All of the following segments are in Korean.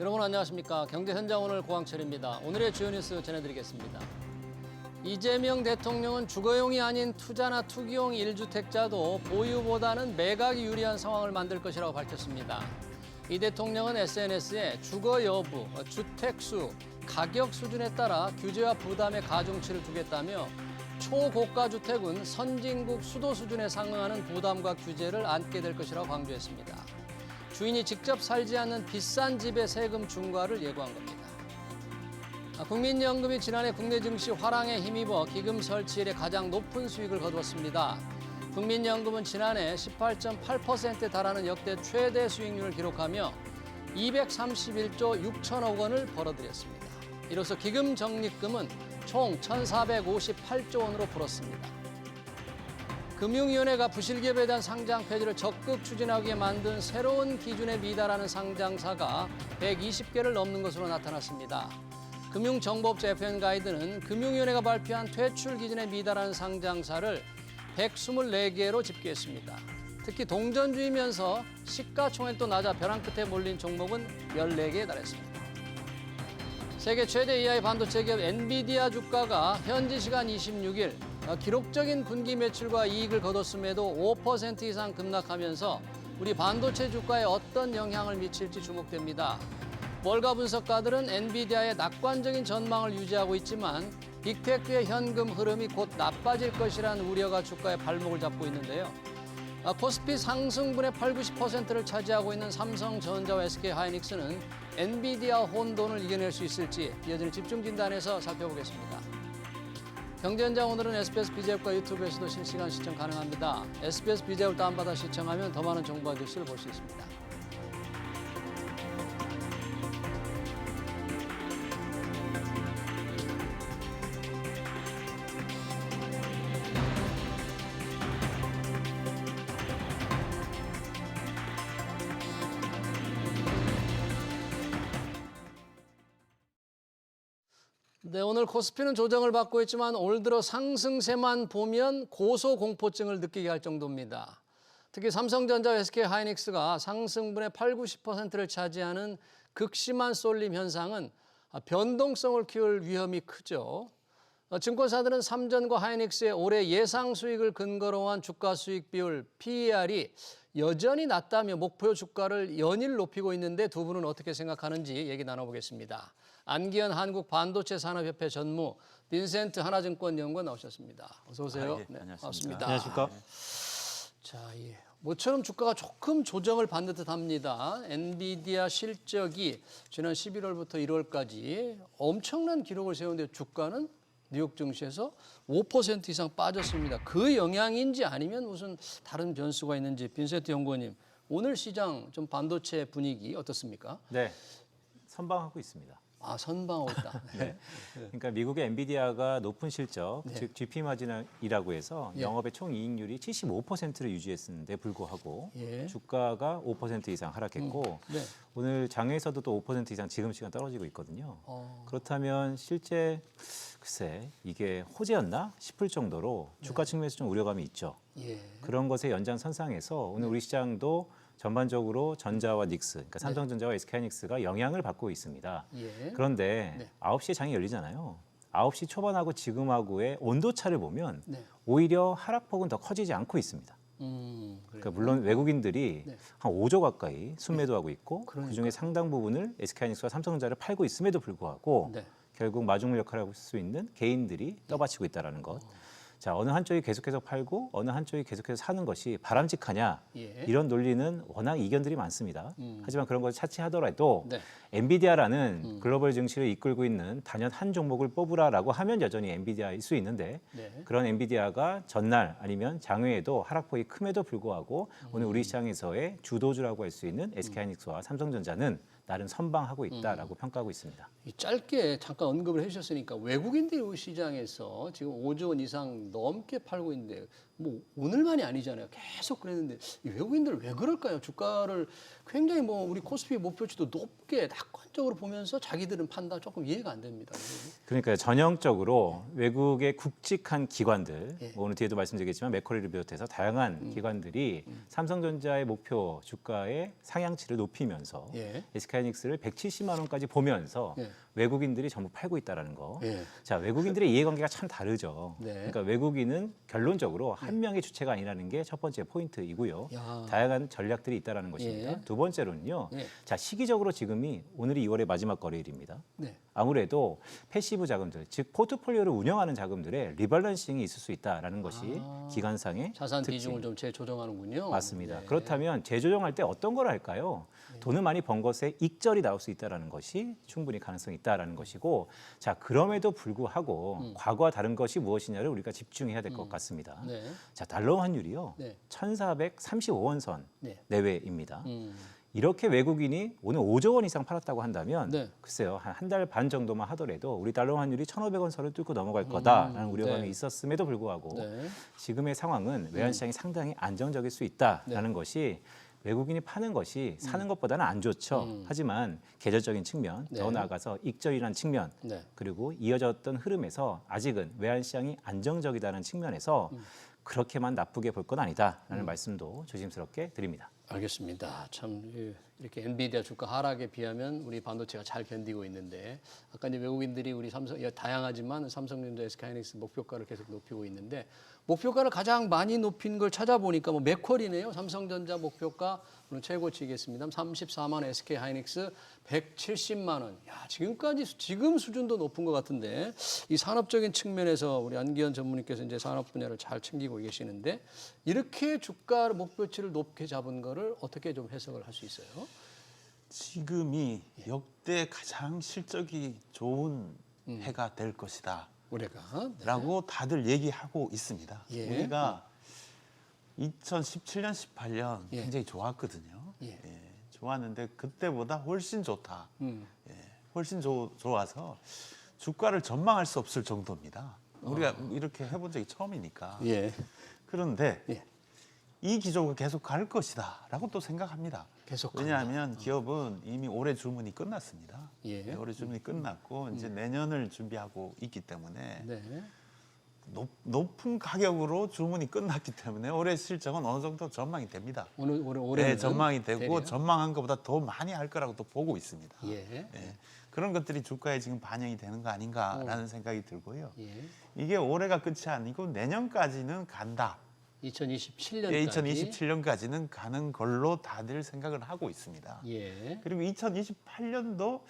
여러분 안녕하십니까. 경제현장 오늘 고광철입니다. 오늘의 주요 뉴스 전해드리겠습니다. 이재명 대통령은 주거용이 아닌 투자나 투기용 1주택자도 보유보다는 매각이 유리한 상황을 만들 것이라고 밝혔습니다. 이 대통령은 SNS에 주거 여부, 주택수, 가격 수준에 따라 규제와 부담의 가중치를 두겠다며 초고가 주택은 선진국 수도 수준에 상응하는 부담과 규제를 안게 될 것이라고 강조했습니다. 주인이 직접 살지 않는 비싼 집의 세금 중과를 예고한 겁니다. 국민연금이 지난해 국내 증시 화랑에 힘입어 기금 설치 이래 가장 높은 수익을 거두었습니다. 국민연금은 지난해 18.8%에 달하는 역대 최대 수익률을 기록하며 231조 6천억 원을 벌어들였습니다. 이로써 기금 적립금은 총 1,458조 원으로 불었습니다. 금융위원회가 부실기업에 대한 상장 폐지를 적극 추진하기 위해 만든 새로운 기준에 미달하는 상장사가 120개를 넘는 것으로 나타났습니다. 금융정보업체 FN 가이드는 금융위원회가 발표한 퇴출 기준에 미달하는 상장사를 124개로 집계했습니다. 특히 동전주이면서 시가총액도 낮아 벼랑 끝에 몰린 종목은 14개에 달했습니다. 세계 최대 AI 반도체 기업 엔비디아 주가가 현지 시간 26일 기록적인 분기 매출과 이익을 거뒀음에도 5% 이상 급락하면서 우리 반도체 주가에 어떤 영향을 미칠지 주목됩니다. 월가 분석가들은 엔비디아의 낙관적인 전망을 유지하고 있지만 빅테크의 현금 흐름이 곧 나빠질 것이라는 우려가 주가의 발목을 잡고 있는데요. 코스피 상승분의 80~90%를 차지하고 있는 삼성전자와 SK하이닉스는 엔비디아 혼돈을 이겨낼 수 있을지 여전히 집중 진단에서 살펴보겠습니다. 경제현장 오늘은 SBS BJ앱과 유튜브에서도 실시간 시청 가능합니다. SBS BJ앱을 다운받아 시청하면 더 많은 정보와 뉴스를 볼 수 있습니다. 네, 오늘 코스피는 조정을 받고 있지만 올 들어 상승세만 보면 고소공포증을 느끼게 할 정도입니다. 특히 삼성전자와 SK하이닉스가 상승분의 80~90%를 차지하는 극심한 쏠림 현상은 변동성을 키울 위험이 크죠. 증권사들은 삼전과 하이닉스의 올해 예상 수익을 근거로 한 주가 수익 비율 PER이 여전히 낮다며 목표 주가를 연일 높이고 있는데 두 분은 어떻게 생각하는지 얘기 나눠보겠습니다. 안기현 한국반도체산업협회 전무, 빈센트 하나증권 연구원 나오셨습니다. 어서 오세요. 네, 반갑습니다. 안녕하십니까. 자, 모처럼 주가가 조금 조정을 받는 듯합니다. 엔비디아 실적이 지난 11월부터 1월까지 엄청난 기록을 세우는데 주가는 뉴욕 증시에서 5% 이상 빠졌습니다. 그 영향인지 아니면 무슨 다른 변수가 있는지 빈센트 연구원님, 오늘 시장 좀 반도체 분위기 어떻습니까? 네, 선방하고 있습니다. 선방하고 있다. 네. 그러니까 미국의 엔비디아가 높은 실적, 즉 GP 마진이라고 해서 영업의 총 이익률이 75%를 유지했는데 불구하고 주가가 5% 이상 하락했고 오늘 장에서도 또 5% 이상 지금 시간 떨어지고 있거든요. 그렇다면 실제 글쎄 이게 호재였나 싶을 정도로 주가 측면에서 좀 우려감이 있죠. 그런 것의 연장선상에서 오늘 우리 시장도 전반적으로 전자와 닉스, 그러니까 삼성전자와 SK하이닉스가 영향을 받고 있습니다. 그런데 9시에 장이 열리잖아요. 9시 초반하고 지금하고의 온도차를 보면 오히려 ha락폭은 더 커지지 않고 있습니다. 그러니까 물론 외국인들이 한 5조 가까이 순매도하고 있고 그중에 상당 부분을 SK하이닉스와 삼성전자를 팔고 있음에도 불구하고 결국 마중물 역할을 할 수 있는 개인들이 떠받치고 있다는 것. 자, 어느 한쪽이 계속해서 팔고 어느 한쪽이 계속해서 사는 것이 바람직하냐 이런 논리는 워낙 이견들이 많습니다. 하지만 그런 것을 차치하더라도 엔비디아라는 글로벌 증시를 이끌고 있는 단연 한 종목을 뽑으라라고 하면 여전히 엔비디아일 수 있는데 그런 엔비디아가 전날 아니면 장외에도 하락폭이 큼에도 불구하고 오늘 우리 시장에서의 주도주라고 할 수 있는 SK하이닉스와 삼성전자는 나름 선방하고 있다라고 평가하고 있습니다. 짧게 잠깐 언급을 해주셨으니까 외국인들이 우리 시장에서 지금 5조 원 이상 넘게 팔고 있는데 뭐 오늘만이 아니잖아요. 계속 그랬는데 이 외국인들 왜 그럴까요? 주가를 굉장히 뭐 우리 코스피 목표치도 높게 낙관적으로 보면서 자기들은 판단 조금 이해가 안 됩니다. 그러니까 전형적으로 외국의 굵직한 기관들, 예. 뭐 오늘 뒤에도 말씀드리겠지만 맥커리를 비롯해서 다양한 기관들이 삼성전자의 목표 주가의 상향치를 높이면서 예. SK하이닉스를 170만 원까지 보면서 예. 외국인들이 전부 팔고 있다라는 거. 예. 자, 외국인들의 이해관계가 참 다르죠. 네. 그러니까 외국인은 결론적으로 한 명의 주체가 아니라는 게 첫 번째 포인트이고요. 야. 다양한 전략들이 있다라는 것입니다. 예. 두 번째로는요. 예. 자, 시기적으로 지금이 오늘이 2월의 마지막 거래일입니다. 네. 아무래도 패시브 자금들, 즉 포트폴리오를 운영하는 자금들의 리밸런싱이 있을 수 있다라는 것이 기관상의 자산 특징. 비중을 좀 재조정하는군요. 맞습니다. 네. 그렇다면 재조정할 때 어떤 걸 할까요? 돈을 많이 번 것에 익절이 나올 수 있다라는 것이 충분히 가능성이 있다라는 것이고, 자, 그럼에도 불구하고 과거와 다른 것이 무엇이냐를 우리가 집중해야 될 것 같습니다. 네. 자, 달러 환율이요. 네. 1,435원 선 네. 내외입니다. 이렇게 외국인이 오늘 5조 원 이상 팔았다고 한다면 네. 글쎄요, 한 달 반 정도만 하더라도 우리 달러 환율이 1,500원 선을 뚫고 넘어갈 거다라는 우려감이 네. 있었음에도 불구하고 네. 지금의 상황은 외환시장이 상당히 안정적일 수 있다라는 것이 외국인이 파는 것이 사는 것보다는 안 좋죠. 하지만 계절적인 측면, 네. 더 나아가서 익절이라는 측면, 네. 그리고 이어졌던 흐름에서 아직은 외환시장이 안정적이다는 측면에서 그렇게만 나쁘게 볼 건 아니다라는 말씀도 조심스럽게 드립니다. 알겠습니다. 참 이렇게 엔비디아 주가 하락에 비하면 우리 반도체가 잘 견디고 있는데 아까 이제 외국인들이 우리 삼성 다양하지만 삼성전자, SK하이닉스 목표가를 계속 높이고 있는데 목표가를 가장 많이 높인 걸 찾아보니까 뭐 맥쿼리네요. 삼성전자 목표가 오늘 최고치겠습니다. 34만 원, SK하이닉스 170만 원. 야, 지금 수준도 높은 것 같은데 이 산업적인 측면에서 우리 안기현 전문님께서 이제 산업 분야를 잘 챙기고 계시는데 이렇게 주가 목표치를 높게 잡은 거를 어떻게 좀 해석을 할 수 있어요? 지금이 역대 가장 실적이 좋은 해가 될 것이다. 올해가 네. 라고 다들 얘기하고 있습니다. 예. 우리가 2017년, 18년 예. 굉장히 좋았거든요. 예. 좋았는데 그때보다 훨씬 좋다. 음. 훨씬 좋아서 주가를 전망할 수 없을 정도입니다. 우리가 이렇게 해본 적이 처음이니까. 예. 그런데 예. 이 기조가 계속 갈 것이다 라고 또 생각합니다. 계속 왜냐하면 기업은 이미 올해 주문이 끝났습니다. 예. 올해 주문이 끝났고 이제 내년을 준비하고 있기 때문에 네. 높은 가격으로 주문이 끝났기 때문에 올해 실적은 어느 정도 전망이 됩니다. 올해 네, 전망이 되고 대략? 전망한 것보다 더 많이 할 거라고 또 보고 있습니다. 예. 네, 그런 것들이 주가에 지금 반영이 되는 거 아닌가라는 생각이 들고요. 예. 이게 올해가 끝이 아니고 내년까지는 간다. 2027년까지. 예, 2027년까지는 가는 걸로 다들 생각을 하고 있습니다. 예. 그리고 2028년도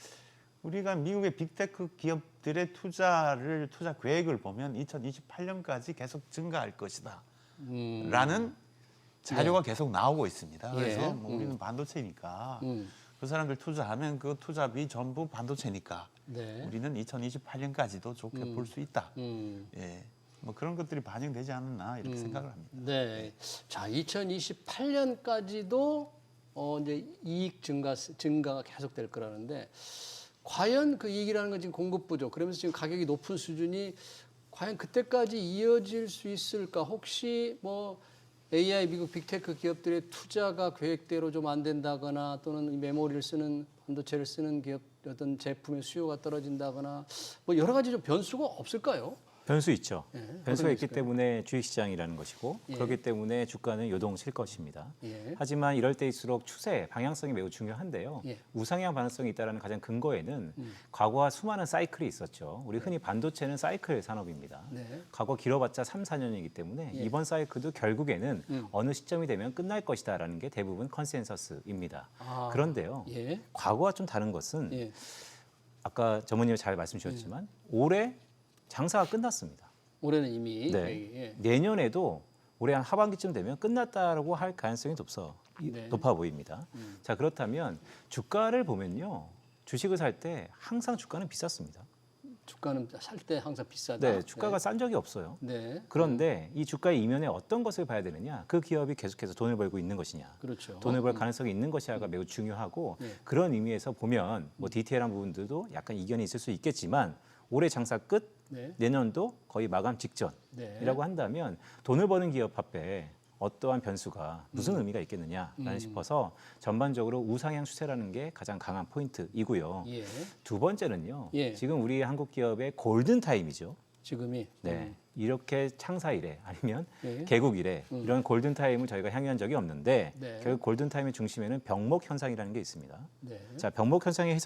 우리가 미국의 빅테크 기업들의 투자 계획을 보면 2028년까지 계속 증가할 것이다. 라는 자료가 계속 나오고 있습니다. 그래서 예. 뭐 우리는 반도체니까 음. 그 사람들 투자하면 그 투자비 전부 반도체니까 네. 우리는 2028년까지도 좋게 볼 수 있다. 음. 예. 뭐 그런 것들이 반영되지 않았나 이렇게 생각을 합니다. 네. 자, 2028년까지도 이제 이익 증가가 계속될 거라는데 과연 그 이익이라는 건 지금 공급 부족. 그러면서 지금 가격이 높은 수준이 과연 그때까지 이어질 수 있을까? 혹시 뭐 AI 미국 빅테크 기업들의 투자가 계획대로 좀 안 된다거나 또는 이 메모리를 쓰는 반도체를 쓰는 기업 어떤 제품의 수요가 떨어진다거나 뭐 여러 가지 좀 변수가 없을까요? 변수 있죠. 예, 변수가 어떤 있기 게 때문에 주식시장이라는 것이고 예. 그렇기 때문에 주가는 요동칠 것입니다. 예. 하지만 이럴 때일수록 추세, 방향성이 매우 중요한데요. 예. 우상향 반응성이 있다는 가장 근거에는 과거와 수많은 사이클이 있었죠. 우리 흔히 반도체는 사이클 산업입니다. 네. 과거 길어봤자 3, 4년이기 때문에 예. 이번 사이클도 결국에는 어느 시점이 되면 끝날 것이다라는 게 대부분 컨센서스입니다. 아. 그런데요. 예. 과거와 좀 다른 것은 예. 아까 전무님이 잘 말씀 주셨지만 올해 장사가 끝났습니다. 올해는 이미 네. 예. 내년에도 올해 한 하반기쯤 되면 끝났다라고 할 가능성이 네. 높아 보입니다. 자, 그렇다면 주가를 보면요. 주식을 살 때 항상 주가는 비쌌습니다. 주가는 살 때 항상 비싸다. 네, 주가가 싼 적이 없어요. 네. 그런데 이 주가의 이면에 어떤 것을 봐야 되느냐? 그 기업이 계속해서 돈을 벌고 있는 것이냐? 그렇죠. 돈을 벌 가능성이 있는 것이냐가 매우 중요하고 네. 그런 의미에서 보면 뭐 디테일한 부분들도 약간 이견이 있을 수 있겠지만 올해 장사 끝, 네. 내년도 거의 마감 직전이라고 한다면 돈을 버는 기업 앞에 어떠한 변수가 무슨 의미가 있겠느냐라는 싶어서 전반적으로 우상향 추세라는 게 가장 강한 포인트이고요. 예. 두 번째는요. 예. 지금 우리 한국 기업의 골든 타임이죠. 지금이 네. 이렇게 창사 이래 아니면 네. 개국 이래 이런 골든 타임을 저희가 향유한 적이 없는데 네. 결국 골든 타임의 중심에는 병목 현상이라는 게 있습니다. 네. 자, 병목 현상이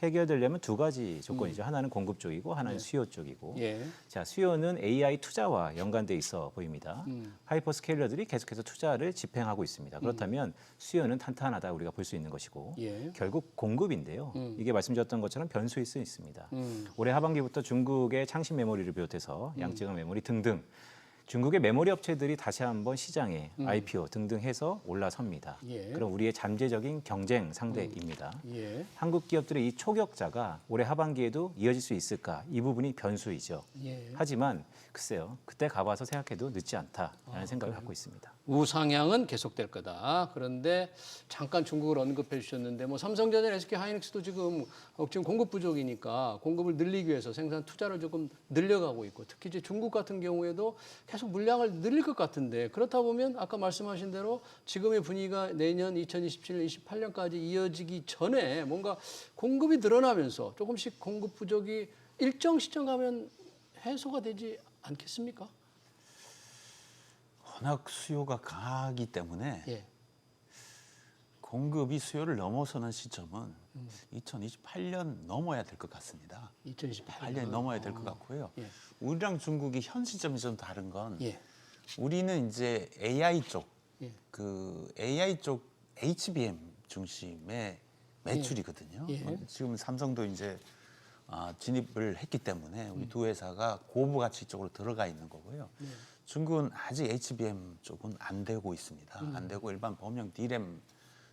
해결되려면 두 가지 조건이죠. 하나는 공급 쪽이고 하나는 수요 쪽이고. 예. 자, 수요는 AI 투자와 연관돼 있어 보입니다. 하이퍼스케일러들이 계속해서 투자를 집행하고 있습니다. 그렇다면 수요는 탄탄하다 우리가 볼 수 있는 것이고 예. 결국 공급인데요. 이게 말씀드렸던 것처럼 변수일 수 있습니다. 올해 하반기부터 중국의 창신 메모리를 비롯해서 양쯔강 메모리 등등 중국의 메모리 업체들이 다시 한번 시장에 IPO 등등 해서 올라섭니다. 예. 그럼 우리의 잠재적인 경쟁 상대입니다. 예. 한국 기업들의 이 초격자가 올해 하반기에도 이어질 수 있을까? 이 부분이 변수이죠. 예. 하지만 글쎄요. 그때 가봐서 생각해도 늦지 않다라는 생각을 갖고 있습니다. 우상향은 계속될 거다. 그런데 잠깐 중국을 언급해 주셨는데 뭐 삼성전자, SK 하이닉스도 지금 공급 부족이니까 공급을 늘리기 위해서 생산 투자를 조금 늘려가고 있고 특히 이제 중국 같은 경우에도 계속 물량을 늘릴 것 같은데 그렇다 보면 아까 말씀하신 대로 지금의 분위기가 내년 2027, 28년까지 이어지기 전에 뭔가 공급이 늘어나면서 조금씩 공급 부족이 일정 시점 가면 해소가 되지 않겠습니까? 워낙 수요가 강하기 때문에 예. 공급이 수요를 넘어서는 시점은 2028년 넘어야 될 것 같습니다. 2028년 8년이 넘어야 될 것 같고요. 예. 우리랑 중국이 현 시점이 좀 다른 건 예. 우리는 이제 AI 쪽, 예. 그 AI 쪽 HBM 중심의 매출이거든요. 예. 지금 삼성도 이제 진입을 했기 때문에 우리 두 회사가 고부 가치 쪽으로 들어가 있는 거고요. 중국은 아직 HBM 쪽은 안 되고 있습니다. 안 되고 일반 범용 D램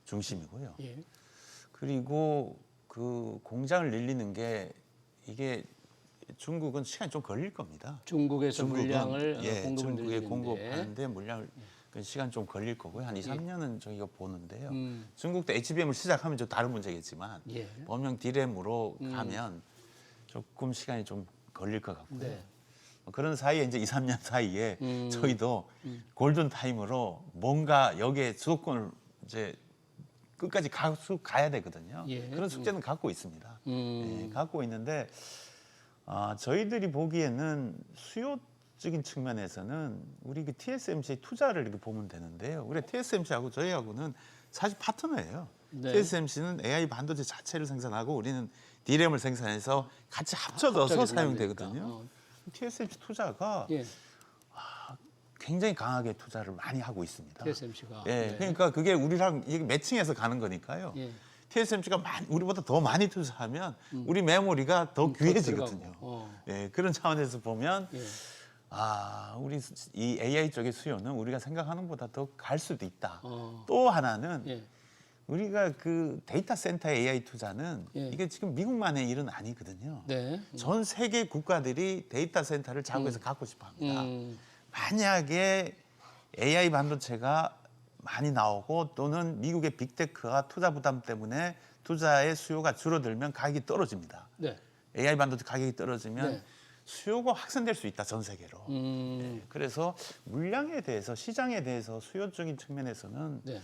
중심이고요. 예. 그리고 그 공장을 늘리는 게 이게 중국은 시간이 좀 걸릴 겁니다. 중국에서 물량을 공급을 중국에 늘리는데 공급하는데 물량을 그 시간 좀 걸릴 거고요. 한 2, 예. 3년은 저희가 보는데요. 중국도 HBM을 시작하면 좀 다른 문제겠지만 예. 범용 D램으로 가면 조금 시간이 좀 걸릴 것 같고요. 네. 그런 사이에 이제 2, 3년 사이에 저희도 골든 타임으로 뭔가 여기에 주도권을 이제 끝까지 가야 되거든요. 예. 그런 숙제는 갖고 있습니다. 음. 예, 갖고 있는데 저희들이 보기에는 수요적인 측면에서는 우리 그 TSMC 투자를 이렇게 보면 되는데요. 우리 TSMC하고 저희하고는 사실 파트너예요. 네. TSMC는 AI 반도체 자체를 생산하고 우리는 D램을 생산해서 같이 합쳐져서 합작해서 사용되거든요. 만드니까. TSMC 투자가 예. 굉장히 강하게 투자를 많이 하고 있습니다. TSMC가. 예, 그러니까 그게 우리랑 이게 매칭해서 가는 거니까요. 예. TSMC가 우리보다 더 많이 투자하면 우리 메모리가 더 귀해지거든요. 들어가고. 예, 그런 차원에서 보면 예. 우리 이 AI 쪽의 수요는 우리가 생각하는 것보다 더 갈 수도 있다. 어. 또 하나는 예. 우리가 그 데이터 센터 AI 투자는 예. 이게 지금 미국만의 일은 아니거든요. 네. 전 세계 국가들이 데이터 센터를 자국에서 갖고 싶어 합니다. 만약에 AI 반도체가 많이 나오고 또는 미국의 빅테크와 투자 부담 때문에 투자의 수요가 줄어들면 가격이 떨어집니다. 네. AI 반도체 가격이 떨어지면 네. 수요가 확산될 수 있다, 전 세계로. 그래서 물량에 대해서 시장에 대해서 수요적인 측면에서는 네.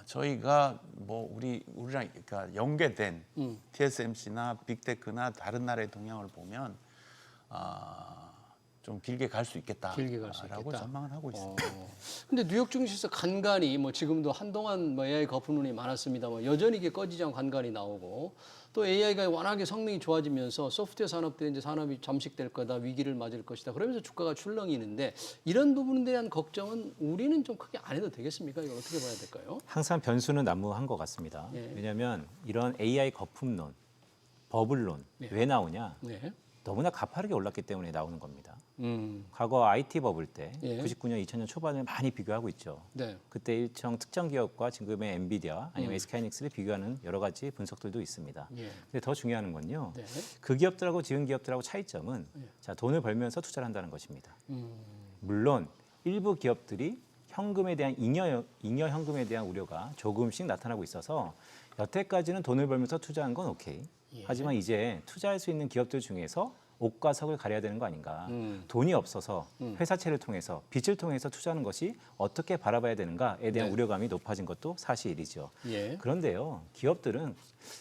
저희가 뭐 우리랑 그러니까 연계된 TSMC나 빅테크나 다른 나라의 동향을 보면 좀 길게 갈 수 있겠다라고 길게 갈 수 있겠다. 전망을 하고 있습니다. 근데 뉴욕 증시에서 간간히 뭐 지금도 한동안 뭐 AI 거품론이 많았습니다만 여전히 이게 꺼지지 않고 간간히 나오고 또 AI가 워낙에 성능이 좋아지면서 소프트웨어 산업들이 이제 산업이 잠식될 거다, 위기를 맞을 것이다. 그러면서 주가가 출렁이는데 이런 부분에 대한 걱정은 우리는 좀 크게 안 해도 되겠습니까? 이걸 어떻게 봐야 될까요? 항상 변수는 난무한 것 같습니다. 예. 왜냐하면 이런 AI 거품론, 버블론 왜 나오냐? 네. 너무나 가파르게 올랐기 때문에 나오는 겁니다. 음. 과거 IT 버블 때 예. 99년, 2000년 초반을 많이 비교하고 있죠. 네. 그때 일정 특정 기업과 지금의 엔비디아 아니면 SK하이닉스를 비교하는 여러 가지 분석들도 있습니다. 예. 근데 더 중요한 건요. 네. 그 기업들하고 지금 기업들하고 차이점은 자, 돈을 벌면서 투자를 한다는 것입니다. 물론 일부 기업들이 현금에 대한 잉여 현금에 대한 우려가 조금씩 나타나고 있어서 여태까지는 돈을 벌면서 투자한 건 오케이. 하지만 이제 투자할 수 있는 기업들 중에서 옥과 석을 가려야 되는 거 아닌가. 돈이 없어서 회사채를 통해서 빚을 통해서 투자하는 것이 어떻게 바라봐야 되는가에 대한 우려감이 높아진 것도 사실이죠. 예. 그런데요, 기업들은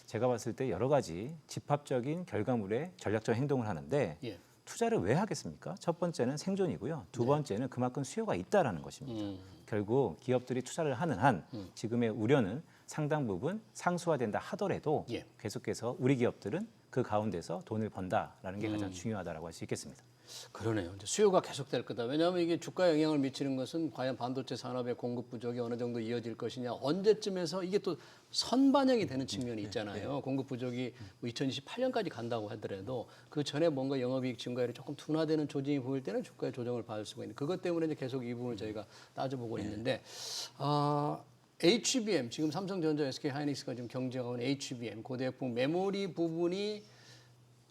제가 봤을 때 여러 가지 집합적인 결과물에 전략적 행동을 하는데 예. 투자를 왜 하겠습니까? 첫 번째는 생존이고요. 두 번째는 그만큼 수요가 있다라는 것입니다. 결국 기업들이 투자를 하는 한 지금의 우려는 상당 부분 상수화된다 하더라도 예. 계속해서 우리 기업들은 그 가운데서 돈을 번다라는 게 가장 중요하다라고 할 수 있겠습니다. 그러네요. 이제 수요가 계속될 거다. 왜냐하면 이게 주가에 영향을 미치는 것은 과연 반도체 산업의 공급 부족이 어느 정도 이어질 것이냐, 언제쯤에서 이게 또 선반영이 되는 측면이 있잖아요. 공급 부족이 뭐 2028년까지 간다고 하더라도 그 전에 뭔가 영업이익 증가율이 조금 둔화되는 조짐이 보일 때는 주가의 조정을 받을 수가 있는. 그것 때문에 이제 계속 이 부분을 저희가 따져보고 있는데. HBM 지금 삼성전자, SK하이닉스가 지금 경쟁하고 있는 HBM 고대역폭 메모리 부분이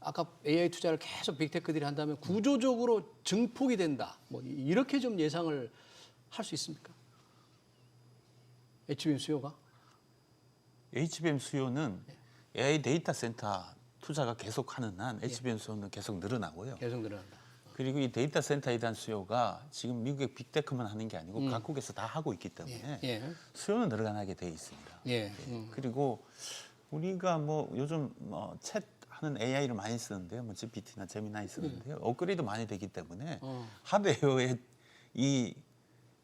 아까 AI 투자를 계속 빅테크들이 한다면 구조적으로 증폭이 된다. 뭐 이렇게 좀 예상을 할 수 있습니까? HBM 수요가? HBM 수요는 AI 데이터 센터 투자가 계속하는 한 HBM 수요는 계속 늘어나고요. 계속 늘어난다. 그리고 이 데이터 센터에 대한 수요가 지금 미국의 빅테크만 하는 게 아니고 각국에서 다 하고 있기 때문에 수요는 늘어나게 돼 있습니다. 그리고 우리가 뭐 요즘 챗 하는 AI를 많이 쓰는데요. 뭐 GPT나 제미나이 쓰는데요. 업그레이드 많이 되기 때문에 하드웨어의 이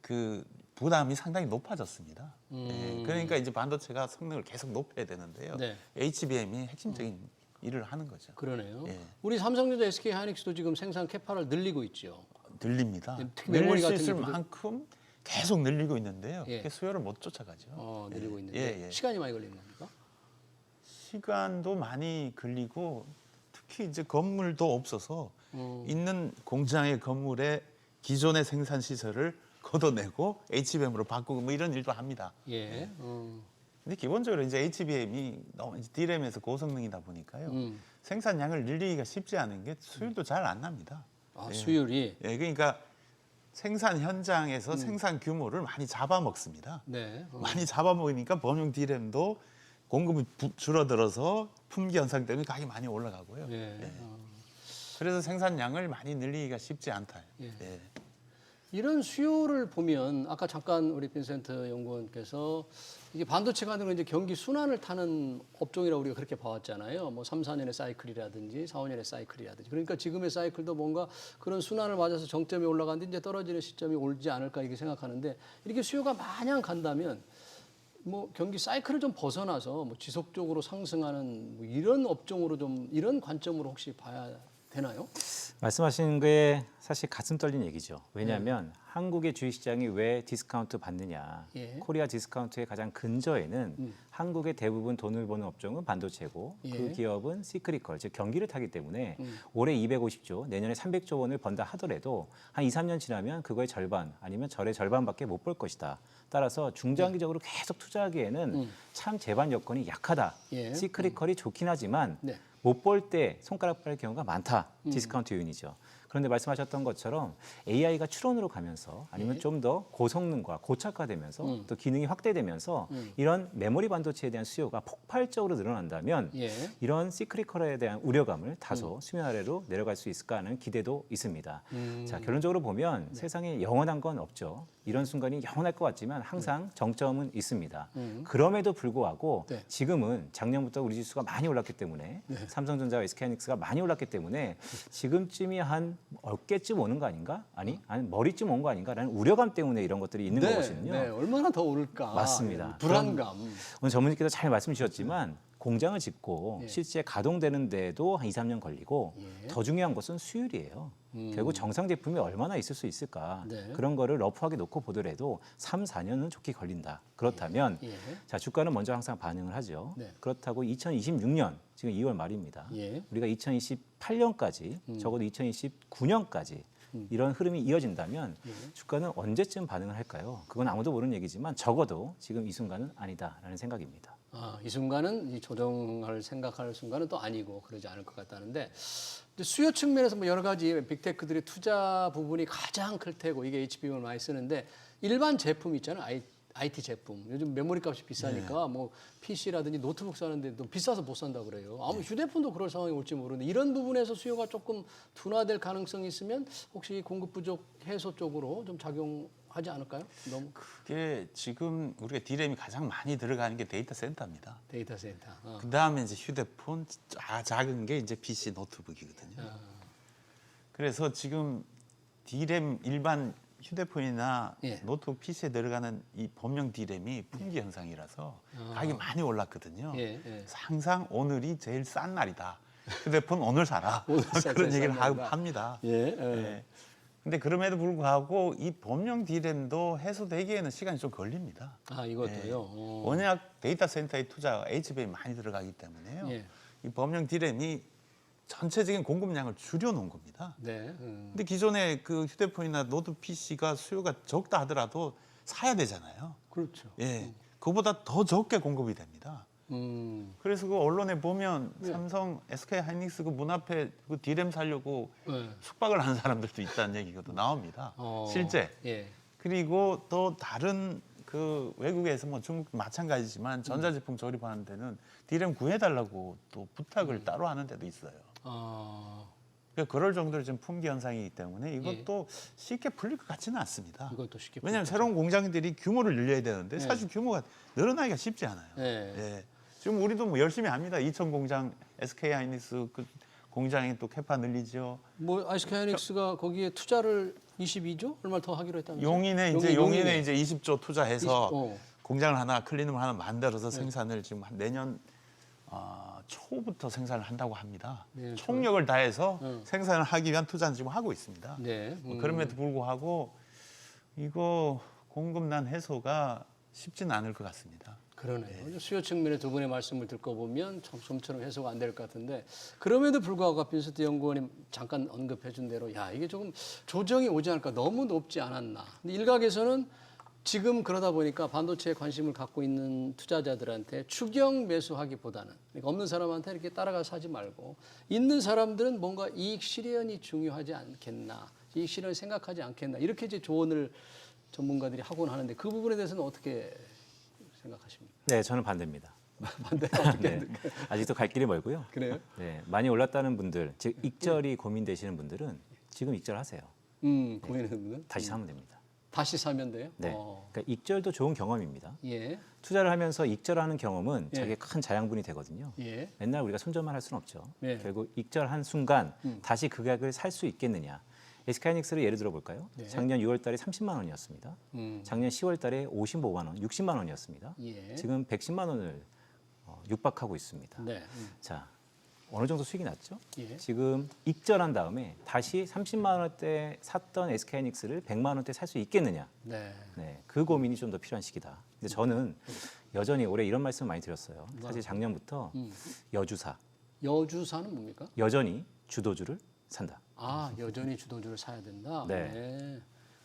그 부담이 상당히 높아졌습니다. 그러니까 이제 반도체가 성능을 계속 높여야 되는데요. HBM이 핵심적인 일을 하는 거죠. 그러네요. 우리 삼성전자, SK하이닉스도 지금 생산 캐파를 늘리고 있죠. 늘립니다. 특히 메모리 늘릴 수 같은 있을 경우도- 만큼 계속 늘리고 있는데요. 그게 수요를 못 쫓아가죠. 늘리고 있는데 시간이 많이 걸리는 겁니까? 시간도 많이 걸리고 특히 이제 건물도 없어서 있는 공장의 건물에 기존의 생산 시설을 걷어내고 HBM으로 바꾸고 뭐 이런 일도 합니다. 근데 기본적으로 이제 HBM이 너무 이제 D램에서 고성능이다 보니까요. 생산량을 늘리기가 쉽지 않은 게 수율도 잘 안 납니다. 수율이. 그러니까 생산 현장에서 생산 규모를 많이 잡아먹습니다. 많이 잡아먹으니까 범용 D램도 공급이 줄어들어서 품귀 현상 때문에 가격이 많이 올라가고요. 그래서 생산량을 많이 늘리기가 쉽지 않다. 이런 수요를 보면 아까 잠깐 우리 빈센트 연구원께서 이게 반도체 같은 건 이제 경기 순환을 타는 업종이라고 우리가 그렇게 봐왔잖아요. 뭐 3, 4년의 사이클이라든지 4, 5년의 사이클이라든지. 그러니까 지금의 사이클도 뭔가 그런 순환을 맞아서 정점이 올라가는데 이제 떨어지는 시점이 올지 않을까 이렇게 생각하는데 이렇게 수요가 마냥 간다면 뭐 경기 사이클을 좀 벗어나서 뭐 지속적으로 상승하는 뭐 이런 업종으로 좀 이런 관점으로 혹시 봐야 되나요? 말씀하신 게 사실 가슴 떨린 얘기죠. 왜냐하면 한국의 주식시장이 왜 디스카운트 받느냐. 코리아 디스카운트의 가장 근저에는 한국의 대부분 돈을 버는 업종은 반도체고 그 기업은 시크리컬, 즉 경기를 타기 때문에 올해 250조, 내년에 300조 원을 번다 하더라도 한 2, 3년 지나면 그거의 절반 아니면 절의 절반밖에 못 볼 것이다. 따라서 중장기적으로 계속 투자하기에는 참 재반 여건이 약하다. 시크리컬이 좋긴 하지만 못 볼 때 손가락 빨 경우가 많다. 디스카운트 요인이죠. 그런데 말씀하셨던 것처럼 AI가 추론으로 가면서 아니면 좀 더 고성능과 고착화되면서 또 기능이 확대되면서 이런 메모리 반도체에 대한 수요가 폭발적으로 늘어난다면 이런 시크리컬에 대한 우려감을 다소 수면 아래로 내려갈 수 있을까 하는 기대도 있습니다. 자, 결론적으로 보면 세상에 영원한 건 없죠. 이런 순간이 영원할 것 같지만 항상 정점은 있습니다. 그럼에도 불구하고 지금은 작년부터 우리 지수가 많이 올랐기 때문에 삼성전자와 SK하이닉스가 많이 올랐기 때문에 지금쯤이 한 어깨쯤 오는 거 아닌가? 아니 머리쯤 온 거 아닌가라는 우려감 때문에 이런 것들이 있는 거거든요. 얼마나 더 오를까? 맞습니다. 불안감. 오늘 전문님께서 잘 말씀 주셨지만 공장을 짓고 실제 가동되는데도 한 2, 3년 걸리고 더 중요한 것은 수율이에요. 결국 정상 제품이 얼마나 있을 수 있을까. 그런 거를 러프하게 놓고 보더라도 3, 4년은 좋게 걸린다. 그렇다면 자 주가는 먼저 항상 반응을 하죠. 그렇다고 2026년 지금 2월 말입니다. 우리가 2028년까지 적어도 2029년까지 이런 흐름이 이어진다면 주가는 언제쯤 반응을 할까요? 그건 아무도 모르는 얘기지만 적어도 지금 이 순간은 아니다라는 생각입니다. 이 순간은 이 조정을 생각할 순간은 또 아니고 그러지 않을 것 같다는데 수요 측면에서 뭐 여러 가지 빅테크들의 투자 부분이 가장 클 테고 이게 HBM을 많이 쓰는데 일반 제품 있잖아요. IT 제품 요즘 메모리 값이 비싸니까 뭐 PC라든지 노트북 사는데 도 비싸서 못 산다 그래요. 아무 휴대폰도 그럴 상황이 올지 모르는데 이런 부분에서 수요가 조금 둔화될 가능성이 있으면 혹시 공급 부족 해소 쪽으로 좀 작용하지 않을까요? 너무 그게 지금 우리가 D램이 가장 많이 들어가는 게 데이터 센터입니다. 데이터 센터. 그 다음에 이제 휴대폰, 작은 게 이제 PC 노트북이거든요. 그래서 지금 D램 일반 휴대폰이나 예. 노트북 PC에 들어가는 이 범용 D램이 품귀 현상이라서 가격이 많이 올랐거든요. 예, 예. 그래서 항상 오늘이 제일 싼 날이다. 휴대폰 오늘 사라. 오늘 그런 제일 얘기를 싼 날이다. 합니다. 예. 예. 근데 그럼에도 불구하고 이 범용 D램도 해소되기에는 시간이 좀 걸립니다. 아 이것도요. 워낙 데이터 센터에 투자가 HBM이 많이 들어가기 때문에요. 예. 이 범용 D램이 전체적인 공급량을 줄여놓은 겁니다. 네. 근데 기존에 그 휴대폰이나 노트 PC가 수요가 적다 하더라도 사야 되잖아요. 그렇죠. 예, 그보다 더 적게 공급이 됩니다. 그래서 그 언론에 보면 예. 삼성, SK 하이닉스 그 문 앞에 그 D램 사려고 네. 숙박을 하는 사람들도 있다는 얘기가 또 나옵니다. 실제. 예. 그리고 또 다른 그 외국에서 뭐 중국 마찬가지지만 전자제품 조립하는 데는 D램 구해달라고 또 부탁을 따로 하는 데도 있어요. 그러니까 그럴 정도로 지금 품귀 현상이기 때문에 이것도 쉽게 풀릴 것 같지는 않습니다. 이것도 쉽게 왜냐하면 새로운 공장들이 규모를 늘려야 되는데 사실 규모가 늘어나기가 쉽지 않아요. 예. 지금 우리도 뭐 열심히 합니다. 이천 공장, SK 하이닉스 그 공장에 또 캐파 늘리죠. 뭐 SK 하이닉스가 거기에 투자를 22조 얼마 더 하기로 했다면서요? 용인에 이제 20조 투자해서 20, 공장을 하나 클린룸을 하나 만들어서 생산을 지금 한 내년 초부터 생산을 한다고 합니다. 네, 총력을 다해서 생산을 하기 위한 투자는 지금 하고 있습니다. 네. 그럼에도 불구하고 이거 공급난 해소가 쉽지는 않을 것 같습니다. 그러네요. 수요 측면의 두 분의 말씀을 듣고 보면 좀처럼 해소가 안 될 것 같은데 그럼에도 불구하고 빈스트 연구원님 잠깐 언급해 준 대로 야 이게 조금 조정이 오지 않을까 너무 높지 않았나. 근데 일각에서는 지금 그러다 보니까 반도체에 관심을 갖고 있는 투자자들한테 추경 매수하기보다는 그러니까 없는 사람한테 이렇게 따라가서 사지 말고 있는 사람들은 뭔가 이익 실현이 중요하지 않겠나. 이익 실현을 생각하지 않겠나. 이렇게 이제 조언을 전문가들이 하곤 하는데 그 부분에 대해서는 어떻게 생각하십니까? 네, 저는 반대입니다. 반대 어떻게 네, 아직도 갈 길이 멀고요. 그래요? 네, 많이 올랐다는 분들, 즉 익절이 고민되시는 분들은 지금 익절하세요. 고민하는 분은 다시 사면 됩니다. 다시 사면 돼요? 네, 그러니까 익절도 좋은 경험입니다. 예. 투자를 하면서 익절하는 경험은 예. 자기의 큰 자양분이 되거든요. 예. 맨날 우리가 손절만 할 수는 없죠. 예. 결국 익절한 순간 다시 그 가격을 살 수 있겠느냐. SK하이닉스를 예를 들어 볼까요? 네. 작년 6월 달에 30만 원이었습니다. 작년 10월 달에 55만 원, 60만 원이었습니다. 예. 지금 110만 원을 육박하고 있습니다. 네. 자, 어느 정도 수익이 났죠? 예. 지금 익절한 다음에 다시 30만 원대 샀던 SK하이닉스를 100만 원대 살 수 있겠느냐? 네. 네, 그 고민이 좀 더 필요한 시기다. 근데 저는 여전히 올해 이런 말씀 많이 드렸어요. 사실 작년부터 여주사, 여주사는 뭡니까? 여전히 주도주를 산다. 아, 여전히 주도주를 사야 된다. 네.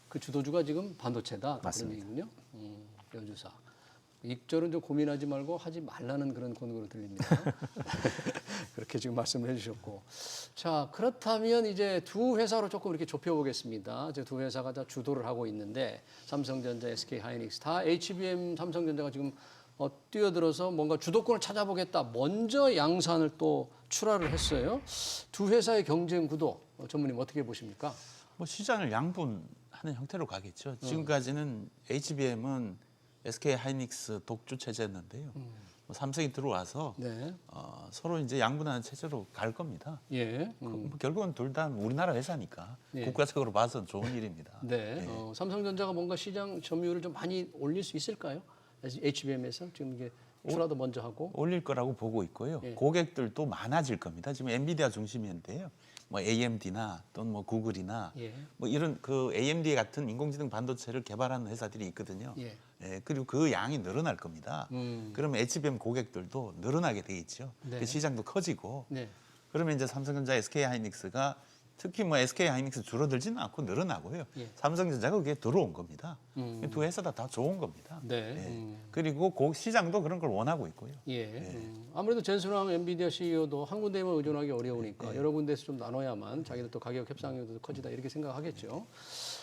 그 주도주가 지금 반도체다. 맞습니다. 그런 얘기군요. 여주사. 익절은 좀 고민하지 말고 하지 말라는 그런 권고로 들립니다. 그렇게 지금 말씀을 해주셨고, 자 그렇다면 이제 두 회사로 조금 이렇게 좁혀보겠습니다. 두 회사가 다 주도를 하고 있는데 삼성전자, SK 하이닉스 다 HBM 삼성전자가 지금 뛰어들어서 뭔가 주도권을 찾아보겠다. 먼저 양산을 또 출하를 했어요. 두 회사의 경쟁 구도 전무님 어떻게 보십니까? 뭐 시장을 양분하는 형태로 가겠죠. 지금까지는 HBM은 SK 하이닉스 독주 체제였는데요. 뭐 삼성이 들어와서 네. 서로 이제 양분하는 체제로 갈 겁니다. 예. 뭐 결국은 둘 다 우리나라 회사니까 예. 국가적으로 봐서는 좋은 일입니다. 네. 삼성전자가 뭔가 시장 점유율을 좀 많이 올릴 수 있을까요? HBM에서 지금 이게 출하도 먼저 하고. 올릴 거라고 보고 있고요. 예. 고객들도 많아질 겁니다. 지금 엔비디아 중심인데요. 뭐 AMD나 또는 뭐 구글이나 예. 뭐 이런 그 AMD 같은 인공지능 반도체를 개발하는 회사들이 있거든요. 예. 예, 그리고 그 양이 늘어날 겁니다. 그러면 HBM 고객들도 늘어나게 돼 있죠. 네. 그 시장도 커지고. 네. 그러면 이제 삼성전자, SK 하이닉스가 특히 뭐 SK 하이닉스 줄어들지는 않고 늘어나고요. 예. 삼성전자가 그게 들어온 겁니다. 두 회사 다 좋은 겁니다. 네. 예. 그리고 시장도 그런 걸 원하고 있고요. 예. 아무래도 젠슨왕 엔비디아 CEO도 한 군데만 의존하기 어려우니까 여러 군데에서 좀 나눠야만 자기들 또 가격 협상력도 커지다 이렇게 생각하겠죠.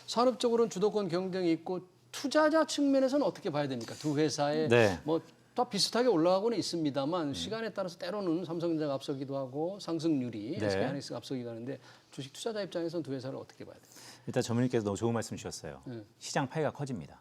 산업적으로는 주도권 경쟁이 있고 투자자 측면에서는 어떻게 봐야 됩니까? 두 회사의 네. 뭐 다 비슷하게 올라가고는 있습니다만 시간에 따라서 때로는 삼성전자가 앞서기도 하고 상승률이 네. SK하이닉스가 앞서기도 하는데 주식 투자자 입장에서는 두 회사를 어떻게 봐야 돼요? 일단 전문님께서 너무 좋은 말씀 주셨어요. 시장 파이가 커집니다.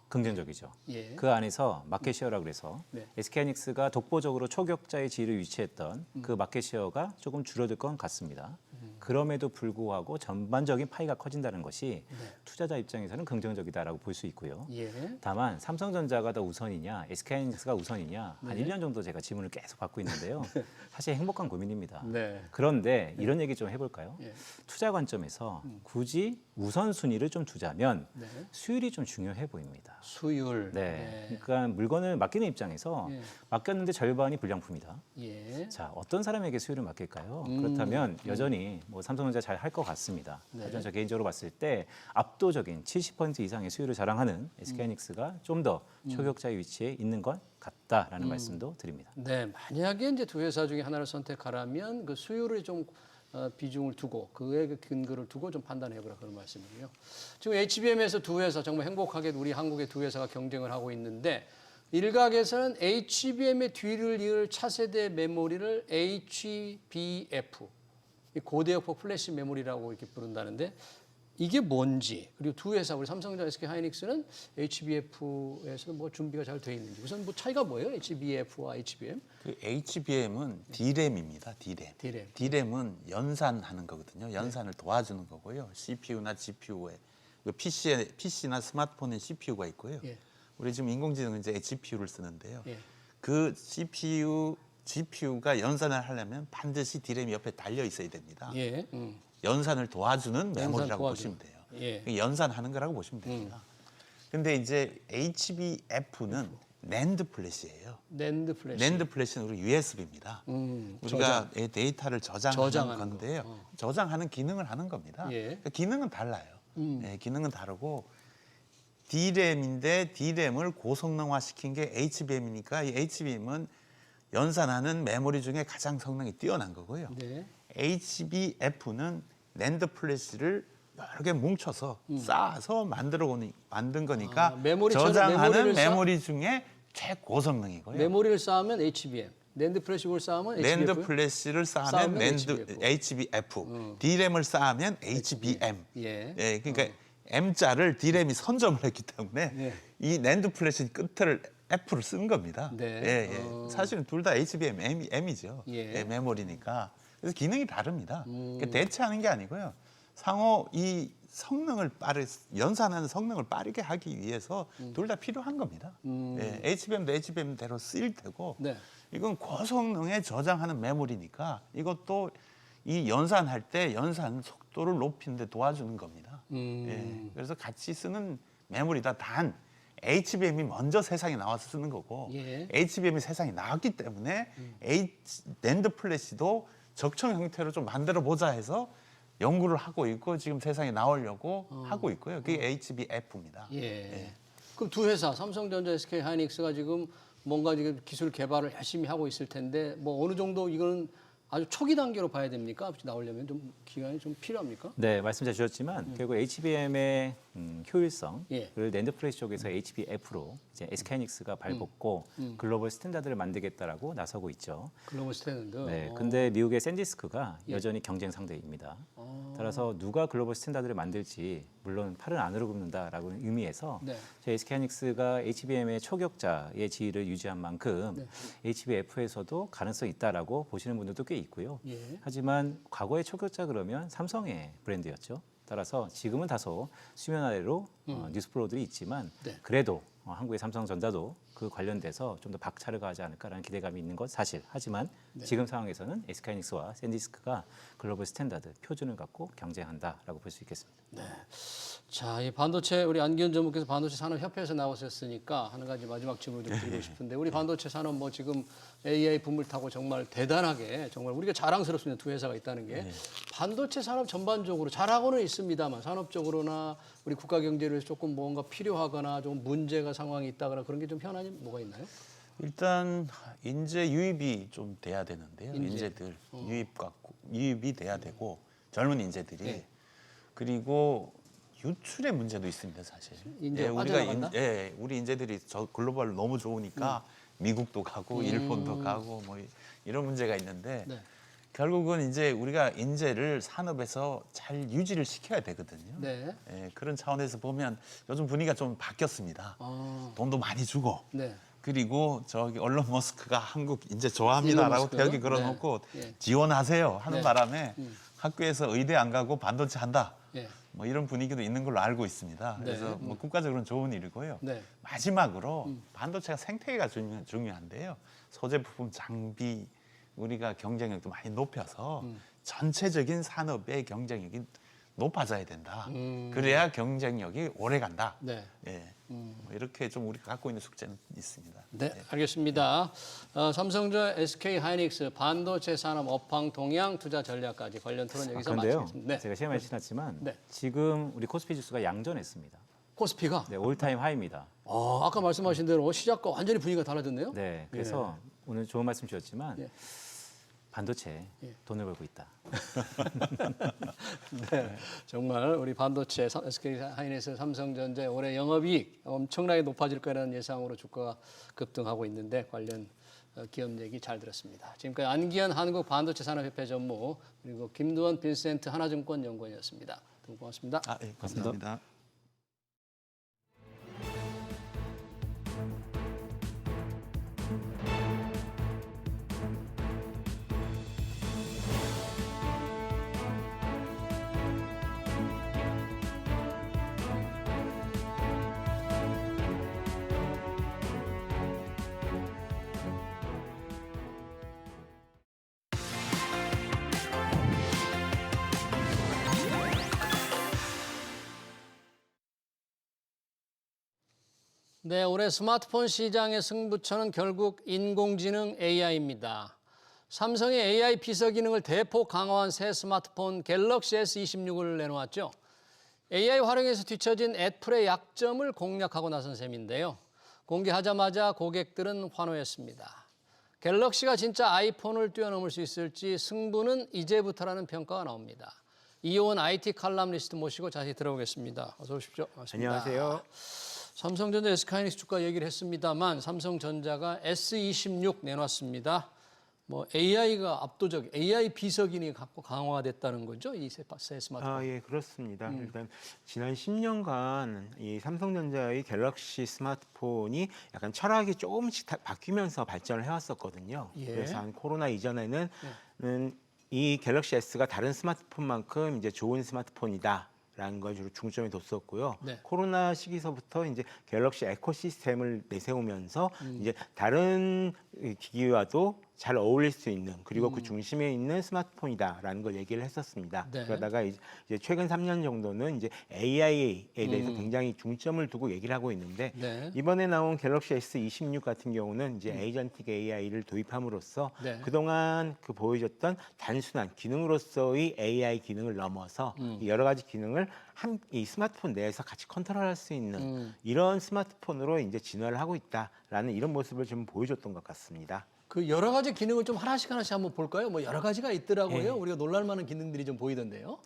긍정적이죠. 예. 그 안에서 마켓시어라고 그래서 네. SK하이닉스가 독보적으로 초격자의 지위를 유지했던 그 마켓시어가 조금 줄어들 건 같습니다. 그럼에도 불구하고 전반적인 파이가 커진다는 것이 투자자 입장에서는 긍정적이다라고 볼 수 있고요. 예. 다만 삼성전자가 더 우선이냐, SK하이닉스가 우선이냐 한 1년 정도 제가 질문을 계속 받고 있는데요. 사실 행복한 고민입니다. 네. 그런데 이런 얘기 좀 해볼까요? 예. 투자 관점에서 굳이 우선순위를 좀 두자면 네. 수율이 좀 중요해 보입니다. 수율. 네. 그러니까 물건을 맡기는 입장에서 예. 맡겼는데 절반이 불량품이다. 예. 자, 어떤 사람에게 수율을 맡길까요? 그렇다면 여전히 뭐 삼성전자 잘 할 것 같습니다. 네. 하지만 저 개인적으로 봤을 때 압도적인 70% 이상의 수율을 자랑하는 SK하이닉스가 좀 더 초격자의 위치에 있는 것 같다라는 말씀도 드립니다. 네, 만약에 이제 두 회사 중에 하나를 선택하라면 그 수율을 좀 비중을 두고 그에 그 근거를 두고 좀 판단해보라 그런 말씀이고요. 지금 HBM에서 두 회사 정말 행복하게 우리 한국의 두 회사가 경쟁을 하고 있는데 일각에서는 HBM의 뒤를 이을 차세대 메모리를 HBF, 이 고대역폭 플래시 메모리라고 이렇게 부른다는데 이게 뭔지 그리고 두 회사 우리 삼성전자, SK하이닉스는 HBF에서 뭐 준비가 잘 돼 있는지 우선 뭐 차이가 뭐예요? HBF와 HBM? 그 HBM은 D램입니다. D램. D램은 연산하는 거거든요. 연산을 도와주는 거고요. CPU나 GPU에 PC나 스마트폰에 CPU가 있고요. 예. 우리 지금 인공지능은 이제 GPU를 쓰는데요. 예. 그 GPU가 연산을 하려면 반드시 D램이 옆에 달려 있어야 됩니다. 예. 연산을 도와주는 메모리라고 도와주는. 보시면 돼요. 예. 연산하는 거라고 보시면 됩니다. 근데 이제 HBF는 낸드 플래시예요. 낸드 플래시. 낸드 플래시는 우리 USB입니다. 우리가 데이터를 저장하는 저장하는 건데요. 저장하는 기능을 하는 겁니다. 예. 그러니까 기능은 달라요. 예, 기능은 다르고 D램인데 D램을 고성능화 시킨 게 HBM이니까 이 HBM은 연산하는 메모리 중에 가장 성능이 뛰어난 거고요. 네. HBF는 낸드 플래시를 여러 개 뭉쳐서 쌓아서 만든 거니까 메모리처럼 저장하는 메모리를 메모리 중에 최고성능이고요. 메모리를 쌓으면 HBM, 낸드 플래시를 쌓으면 HBF. 낸드 플래시를 쌓으면 HBF, D램을 쌓으면 HBM. 예. 예, 그러니까 M자를 D램이 선점을 했기 때문에 예. 이 낸드 플래시 끝을 F를 쓴 겁니다. 네. 예, 예. 사실은 둘 다 HBM, M이죠. 예. 예, 메모리니까. 그래서 기능이 다릅니다. 그러니까 대체하는 게 아니고요. 상호 이 성능을 연산하는 성능을 빠르게 하기 위해서 둘 다 필요한 겁니다. 예, HBM도 HBM대로 쓰일 테고 네. 이건 고성능에 저장하는 메모리니까 이것도 이 연산할 때 연산 속도를 높이는 데 도와주는 겁니다. 예, 그래서 같이 쓰는 메모리다. 단 HBM이 먼저 세상에 나와서 쓰는 거고 예. HBM이 세상에 나왔기 때문에 낸드 플래시도 적청 형태로 좀 만들어 보자 해서 연구를 하고 있고 지금 세상에 나오려고 하고 있고요. 그게 HBF입니다. 예. 그럼 두 회사 삼성전자, SK하이닉스가 지금 뭔가 지금 기술 개발을 열심히 하고 있을 텐데 뭐 어느 정도 이거는 아주 초기 단계로 봐야 됩니까? 나오려면 좀 기간이 좀 필요합니까? 네, 말씀 잘 주셨지만 결국 HBM의 효율성, 예. 그리고 낸드 플래시 쪽에서 HBF로 이제 SK하이닉스가 발벗고 글로벌 스탠다드를 만들겠다라고 나서고 있죠. 글로벌 스탠다드. 네, 근데 미국의 샌디스크가 여전히 경쟁 상대입니다. 따라서 누가 글로벌 스탠다드를 만들지 물론 팔은 안으로 굽는다라고 의미에서 네. 저희 SK하이닉스가 HBM의 초격자의 지위를 유지한 만큼 HBF에서도 가능성이 있다라고 보시는 분들도 꽤 있고요. 예. 하지만 과거의 초격자 그러면 삼성의 브랜드였죠. 따라서 지금은 다소 수면 아래로 뉴스플로우들이 있지만 네. 그래도 한국의 삼성전자도 그 관련돼서 좀 더 박차를 가하지 않을까라는 기대감이 있는 건 사실. 하지만 지금 상황에서는 SK하이닉스와 샌디스크가 글로벌 스탠다드 표준을 갖고 경쟁한다라고 볼 수 있겠습니다. 네. 자, 이 반도체 우리 안기현 전무께서 반도체 산업협회에서 나오셨으니까 한 가지 마지막 질문 좀 드리고 싶은데 우리 반도체 산업 뭐 지금 AI 붐을 타고 정말 대단하게 정말 우리가 자랑스럽습니다. 두 회사가 있다는 게 반도체 산업 전반적으로 잘하고는 있습니다만 산업적으로나 우리 국가 경제를 위해서 조금 뭔가 필요하거나 좀 문제가 상황이 있다거나 그런 게 좀 현안이 뭐가 있나요? 일단 인재 유입이 좀 돼야 되는데요. 인재들 유입이 돼야 되고 젊은 인재들이 그리고 유출의 문제도 있습니다, 사실. 인재 우리가 빠져나간다? 우리 인재들이 저 글로벌로 너무 좋으니까 미국도 가고 일본도 가고 뭐 이런 문제가 있는데 네. 결국은 이제 우리가 인재를 산업에서 잘 유지를 시켜야 되거든요. 네. 그런 차원에서 보면 요즘 분위기가 좀 바뀌었습니다. 돈도 많이 주고 네. 그리고 저기 얼론 머스크가 한국 인재 일론 좋아합니다라고 머스크? 벽에 걸어놓고 네. 지원하세요 하는 네. 바람에 학교에서 의대 안 가고 반도체 한다. 예. 뭐 이런 분위기도 있는 걸로 알고 있습니다. 네. 그래서 뭐 국가적으로는 좋은 일이고요. 네. 마지막으로 반도체가 생태계가 중요한데요. 소재 부품, 장비 우리가 경쟁력도 많이 높여서 전체적인 산업의 경쟁력이 높아져야 된다. 그래야 경쟁력이 오래 간다. 네. 뭐 이렇게 좀 우리가 갖고 있는 숙제는 있습니다. 네, 알겠습니다. 삼성전자, SK 하이닉스 반도체 산업 업황 동향 투자 전략까지 관련 토론 여기서 그런데요, 마치겠습니다. 네. 제가 시간이 지났지만 네. 지금 우리 코스피 지수가 양전했습니다. 코스피가 네, 올타임 하이입니다. 아까 말씀하신 대로 시작과 완전히 분위기가 달라졌네요. 네, 그래서 오늘 좋은 말씀 주셨지만 예. 반도체 돈을 벌고 있다. 네, 정말 우리 반도체 SK하이닉스, 삼성전자의 올해 영업이익 엄청나게 높아질 거라는 예상으로 주가가 급등하고 있는데 관련 기업 얘기 잘 들었습니다. 지금까지 안기현 한국반도체산업협회 전무 그리고 김두원 빈센트 하나증권 연구원이었습니다. 두 분 고맙습니다. 감사합니다. 네, 올해 스마트폰 시장의 승부처는 결국 인공지능 AI입니다. 삼성의 AI 비서 기능을 대폭 강화한 새 스마트폰 갤럭시 S26을 내놓았죠. AI 활용에서 뒤처진 애플의 약점을 공략하고 나선 셈인데요. 공개하자마자 고객들은 환호했습니다. 갤럭시가 진짜 아이폰을 뛰어넘을 수 있을지 승부는 이제부터라는 평가가 나옵니다. 이효원 IT 칼럼니스트 모시고 자세히 들어보겠습니다. 어서 오십시오. 반갑습니다. 안녕하세요. 삼성전자, SK하이닉스 주가 얘기를 했습니다만 삼성전자가 S26 내놨습니다. 뭐 AI가 압도적 AI 비서 기능이 강화가 됐다는 거죠, 이 새 스마트폰. 예, 그렇습니다. 일단 지난 10년간 이 삼성전자의 갤럭시 스마트폰이 약간 철학이 조금씩 바뀌면서 발전을 해왔었거든요. 예. 그래서 한 코로나 이전에는 이 갤럭시 S가 다른 스마트폰만큼 이제 좋은 스마트폰이다. 라는 걸 주로 중점에 뒀었고요. 네. 코로나 시기서부터 이제 갤럭시 에코시스템을 내세우면서 이제 다른 기기와도 잘 어울릴 수 있는 그리고 그 중심에 있는 스마트폰이다라는 걸 얘기를 했었습니다. 네. 그러다가 이제 최근 3년 정도는 이제 AI에 대해서 굉장히 중점을 두고 얘기를 하고 있는데 네. 이번에 나온 갤럭시 S26 같은 경우는 이제 에이전틱 AI를 도입함으로써 네. 그동안 그 보여줬던 단순한 기능으로서의 AI 기능을 넘어서 여러 가지 기능을 이 스마트폰 내에서 같이 컨트롤할 수 있는 이런 스마트폰으로 이제 진화를 하고 있다라는 이런 모습을 좀 보여줬던 것 같습니다. 그 여러 가지 기능을 좀 하나씩 한번 볼까요? 뭐 여러 가지가 있더라고요. 우리가 놀랄 만한 기능들이 좀 보이던데요.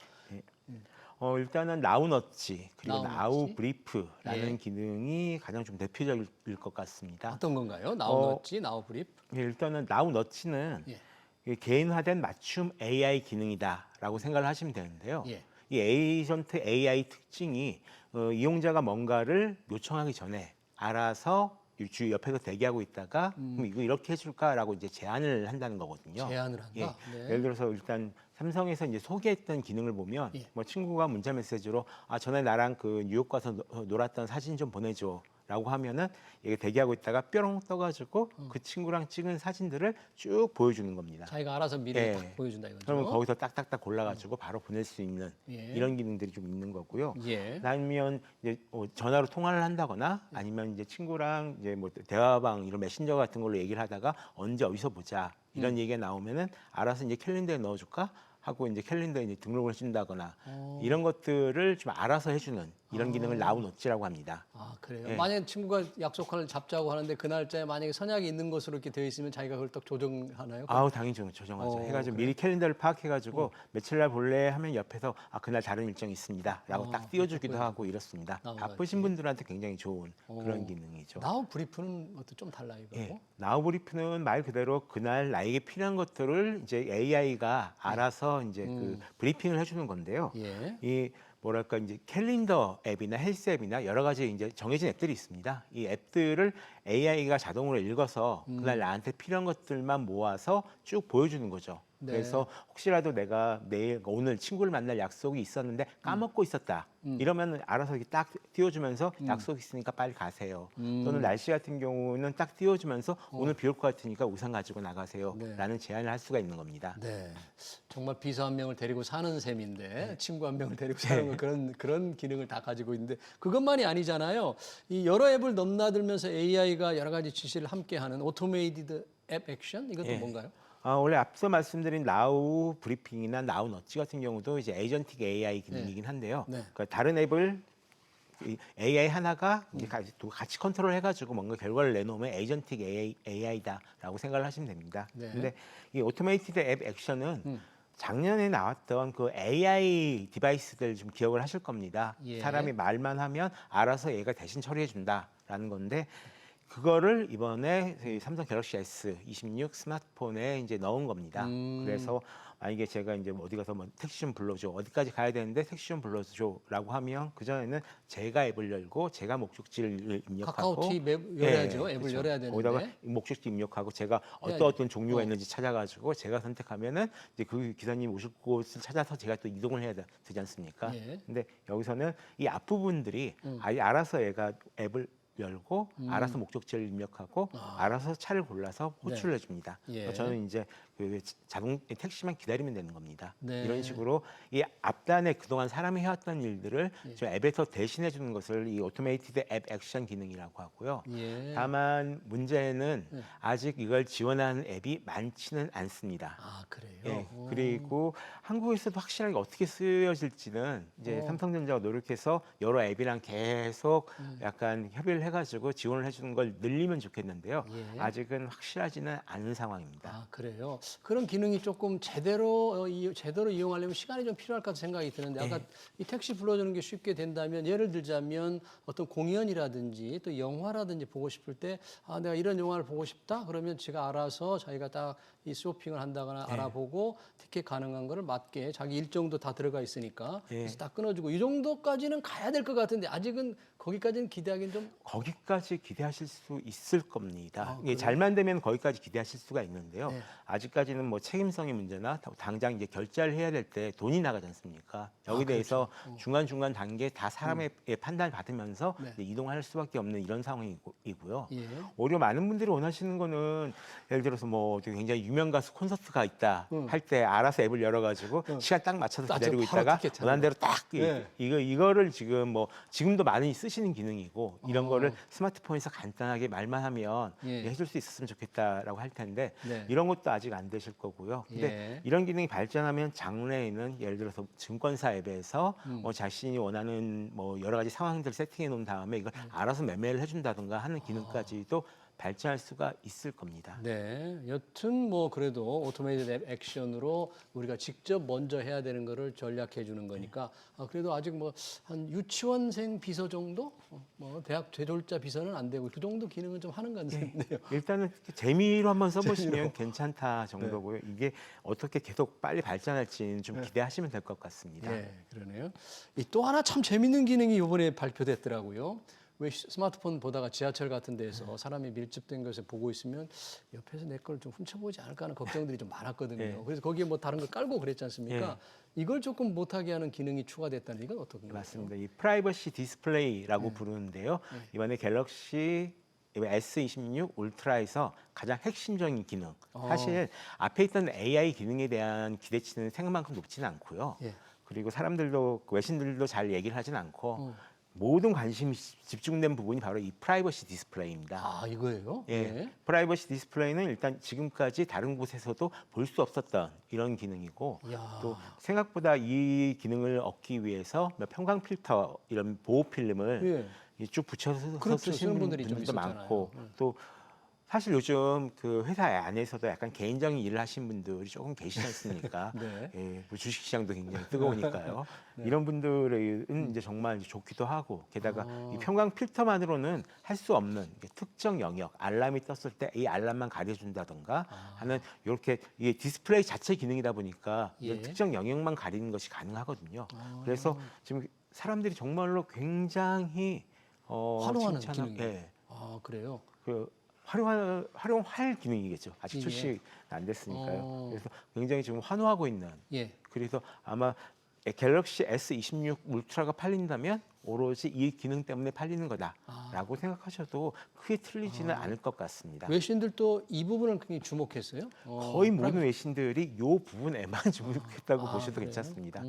일단은 나우 너치 그리고 나우 나우 너치. 브리프라는 예. 기능이 가장 좀 대표적일 것 같습니다. 어떤 건가요? 나우 너치, 나우 브립. 일단은 나우 너치는 예. 개인화된 맞춤 AI 기능이다라고 생각을 하시면 되는데요. 예. 이 에이전트 AI 특징이 이용자가 뭔가를 요청하기 전에 알아서 주 옆에서 대기하고 있다가 그럼 이거 이렇게 해줄까라고 이제 제안을 한다는 거거든요. 제안을 한다. 예. 네. 예를 들어서 일단 삼성에서 이제 소개했던 기능을 보면 예. 뭐 친구가 문자 메시지로 전에 나랑 그 뉴욕 가서 놀았던 사진 좀 보내줘라고 하면은 이게 대기하고 있다가 뾰롱 떠가지고 그 친구랑 찍은 사진들을 쭉 보여주는 겁니다. 자기가 알아서 미리 예. 딱 보여준다 이거죠. 그러면 거기서 딱딱딱 골라가지고 바로 보낼 수 있는 예. 이런 기능들이 좀 있는 거고요. 예. 아니면 이제 전화로 통화를 한다거나 아니면 이제 친구랑 이제 뭐 대화방 이런 메신저 같은 걸로 얘기를 하다가 언제 어디서 보자 이런 얘기가 나오면은 알아서 이제 캘린더에 넣어줄까 하고 이제 캘린더에 이제 등록을 해준다거나 이런 것들을 좀 알아서 해주는 이런 기능을 나우노치라고 합니다. 아, 그래요? 예. 만약에 친구가 약속을 잡자고 하는데 그 날짜에 만약에 선약이 있는 것으로 이렇게 되어 있으면 자기가 그걸 딱 조정하나요? 아우 당연히 조정하죠. 해가지고 미리 캘린더를 파악해가지고 며칠 날 볼래 하면 옆에서 그날 다른 일정이 있습니다라고 딱 띄워주기도 하고 이렇습니다. 바쁘신 분들한테 굉장히 좋은 그런 기능이죠. 나우 브리프는 것도 좀 달라요, 이거. 예, 나우브리프는 말 그대로 그날 나에게 필요한 것들을 이제 AI가 알아서 이제 그 브리핑을 해주는 건데요. 예. 이 뭐랄까 이제 캘린더 앱이나 헬스 앱이나 여러 가지 이제 정해진 앱들이 있습니다. 이 앱들을 AI가 자동으로 읽어서 그날 나한테 필요한 것들만 모아서 쭉 보여주는 거죠. 네. 그래서 혹시라도 내가 오늘 친구를 만날 약속이 있었는데 까먹고 있었다. 이러면 알아서 이렇게 딱 띄워주면서 약속 있으니까 빨리 가세요. 또는 날씨 같은 경우는 딱 띄워주면서 오늘 비 올 것 같으니까 우산 가지고 나가세요. 네. 라는 제안을 할 수가 있는 겁니다. 네. 정말 비서 한 명을 데리고 사는 셈인데 친구 한 명을 데리고 사는 그런 기능을 다 가지고 있는데 그것만이 아니잖아요. 이 여러 앱을 넘나들면서 AI가 여러 가지 지시를 함께 하는 오토메이티드 앱 액션 이것도 뭔가요? 원래 앞서 말씀드린 나우 브리핑이나 나우 너치 같은 경우도 이제 에이전틱 AI 기능이긴 한데요. 네. 그러니까 다른 앱을 이 AI 하나가 이제 같이 컨트롤해가지고 뭔가 결과를 내놓으면 에이전틱 AI다라고 생각을 하시면 됩니다. 네. 근데 이 오토메이티드 앱 액션은 작년에 나왔던 그 AI 디바이스들 좀 기억을 하실 겁니다. 예. 사람이 말만 하면 알아서 얘가 대신 처리해 준다라는 건데 그거를 이번에 삼성 갤럭시 S26 스마트폰에 이제 넣은 겁니다. 그래서 만약에 제가 이제 어디 가서 뭐 택시 좀 불러줘, 어디까지 가야 되는데 택시 좀 불러줘라고 하면 그 전에는 제가 앱을 열고 제가 목적지를 입력하고 카카오티 맵 열어야죠. 앱을 그렇죠. 열어야 되는데. 거기다가 목적지 입력하고 제가 어떤 종류가 있는지 찾아가지고 제가 선택하면은 이제 그 기사님 오실 곳을 찾아서 제가 또 이동을 해야 되지 않습니까? 예. 근데 여기서는 이 앞부분들이 아예 알아서 얘가 앱을 열고 알아서 목적지를 입력하고 알아서 차를 골라서 호출을 해줍니다. 예. 저는 이제 그 자동 택시만 기다리면 되는 겁니다. 네. 이런 식으로 이 앞단에 그동안 사람이 해왔던 일들을 저 앱에서 대신해 주는 것을 이 오토메이티드 앱 액션 기능이라고 하고요. 예. 다만 문제는 아직 이걸 지원하는 앱이 많지는 않습니다. 아, 그래요? 예, 그리고 한국에서도 확실하게 어떻게 쓰여질지는 이제 삼성전자가 노력해서 여러 앱이랑 계속 약간 협의를 해가지고 지원을 해주는 걸 늘리면 좋겠는데요. 예. 아직은 확실하지는 않은 상황입니다. 아, 그래요? 그런 기능이 조금 제대로 이용하려면 시간이 좀 필요할 것 같은 생각이 드는데 아까 이 택시 불러주는 게 쉽게 된다면 예를 들자면 어떤 공연이라든지 또 영화라든지 보고 싶을 때 내가 이런 영화를 보고 싶다 그러면 제가 알아서 자기가 딱 이 쇼핑을 한다거나 알아보고 티켓 가능한 거를 맞게 자기 일정도 다 들어가 있으니까 그래서 딱 끊어주고 이 정도까지는 가야 될 것 같은데 아직은 거기까지는 기대하기는 좀 거기까지 기대하실 수 있을 겁니다. 이게 그래요? 잘만 되면 거기까지 기대하실 수가 있는데요. 네. 아직까지는 뭐 책임성의 문제나 당장 이제 결제를 해야 될 때 돈이 나가지 않습니까? 여기 대해서 중간중간 단계 다 사람의 판단을 받으면서 네. 이제 이동할 수밖에 없는 이런 상황이고요. 예. 오히려 많은 분들이 원하시는 거는 예를 들어서 뭐 굉장히 유명 가수 콘서트가 있다 할 때 알아서 앱을 열어가지고 시간 딱 맞춰서 기다리고 바로 있다가 티켓 원하는 대로 딱 네. 이거를 지금도 많이 쓰시는 기능이고 이런 거를 스마트폰에서 간단하게 말만 하면 예. 해줄 수 있었으면 좋겠다라고 할 텐데 네. 이런 것도 아직 안 되실 거고요. 근데 예. 이런 기능이 발전하면 장래에는 예를 들어서 증권사 앱에서 자신이 원하는 뭐 여러 가지 상황들 세팅해 놓은 다음에 이걸 알아서 매매를 해준다든가 하는 기능까지도 발전할 수가 있을 겁니다. 네, 여튼 뭐 그래도 오토메이티드 앱 액션으로 우리가 직접 먼저 해야 되는 거를 전략해 주는 거니까 그래도 아직 뭐 한 유치원생 비서 정도, 뭐 대학 재졸자 비서는 안 되고 그 정도 기능은 좀 하는 것 같은데요. 일단은 재미로 한번 써보시면 괜찮다 정도고요. 이게 어떻게 계속 빨리 발전할지는 좀 기대하시면 될 것 같습니다. 네, 그러네요. 또 하나 참 재밌는 기능이 이번에 발표됐더라고요. 왜 스마트폰 보다가 지하철 같은 데서 사람이 밀집된 것을 보고 있으면 옆에서 내 걸 좀 훔쳐보지 않을까 하는 걱정들이 좀 많았거든요. 그래서 거기에 뭐 다른 걸 깔고 그랬지 않습니까? 이걸 조금 못하게 하는 기능이 추가됐다는 이건 어떤 건가요? 맞습니다. 이 프라이버시 디스플레이라고 부르는데요. 이번에 갤럭시 S26 울트라에서 가장 핵심적인 기능. 사실 앞에 있던 AI 기능에 대한 기대치는 생각만큼 높지는 않고요. 예. 그리고 사람들도 외신들도 잘 얘기를 하진 않고 모든 관심이 집중된 부분이 바로 이 프라이버시 디스플레이입니다. 아, 이거예요? 예, 네. 프라이버시 디스플레이는 일단 지금까지 다른 곳에서도 볼 수 없었던 이런 기능이고 이야. 또 생각보다 이 기능을 얻기 위해서 평광 필터 이런 보호 필름을 쭉 붙여서 그렇죠. 쓰시는 쓰는 분들이 좀 분들도 있었잖아요. 많고 또 사실 요즘 그 회사 안에서도 약간 개인적인 일을 하신 분들이 조금 계시지 않습니까? 네. 예, 뭐 주식시장도 굉장히 뜨거우니까요. 이런 분들은 이제 정말 이제 좋기도 하고 게다가 이 편광 필터만으로는 할 수 없는 특정 영역 알람이 떴을 때 이 알람만 가려준다던가 하는 이렇게 이게 디스플레이 자체 기능이다 보니까 이런 예. 특정 영역만 가리는 것이 가능하거든요. 그래서 지금 사람들이 정말로 굉장히 활용하는 칭찬하- 기능이에요. 예, 아, 그래요? 그 활용할 기능이겠죠. 아직 예. 출시 안 됐으니까요. 어. 그래서 굉장히 지금 환호하고 있는. 예. 그래서 아마 갤럭시 S26 울트라가 팔린다면 오로지 이 기능 때문에 팔리는 거다라고 생각하셔도 크게 틀리지는 않을 것 같습니다. 외신들도 이 부분을 굉장히 주목했어요. 거의 모든 외신들이 이 부분에만 주목했다고 보셔도 그래요? 괜찮습니다.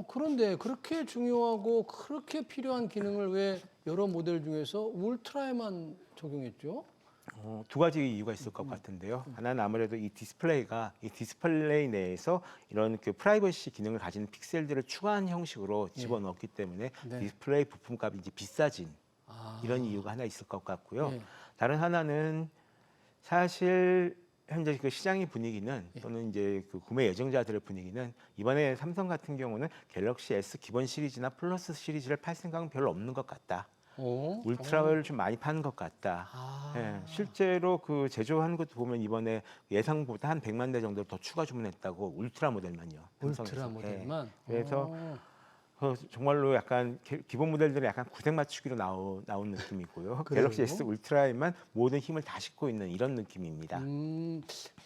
그런데 그렇게 중요하고 그렇게 필요한 기능을 왜 여러 모델 중에서 울트라에만 적용했죠? 두 가지 이유가 있을 것 같은데요. 하나는 아무래도 이 디스플레이 내에서 이런 그 프라이버시 기능을 가진 픽셀들을 추가한 형식으로 집어넣었기 때문에 네. 디스플레이 부품값이 이제 비싸진 이런 이유가 하나 있을 것 같고요. 다른 하나는 사실 현재 그 시장의 분위기는 또는 이제 그 구매 예정자들의 분위기는 이번에 삼성 같은 경우는 갤럭시 S 기본 시리즈나 플러스 시리즈를 팔 생각은 별로 없는 것 같다. 울트라를 좀 많이 파는 것 같다. 예, 실제로 그 제조한 것도 보면 이번에 예상보다 한 100만 대 정도 더 추가 주문했다고 울트라 모델만요. 울트라 삼성에서. 모델만. 예, 그래서 정말로 약간 기본 모델들은 약간 구색 맞추기로 나온 느낌이고요. 그래요? 갤럭시 S 울트라에만 모든 힘을 다 싣고 있는 이런 느낌입니다.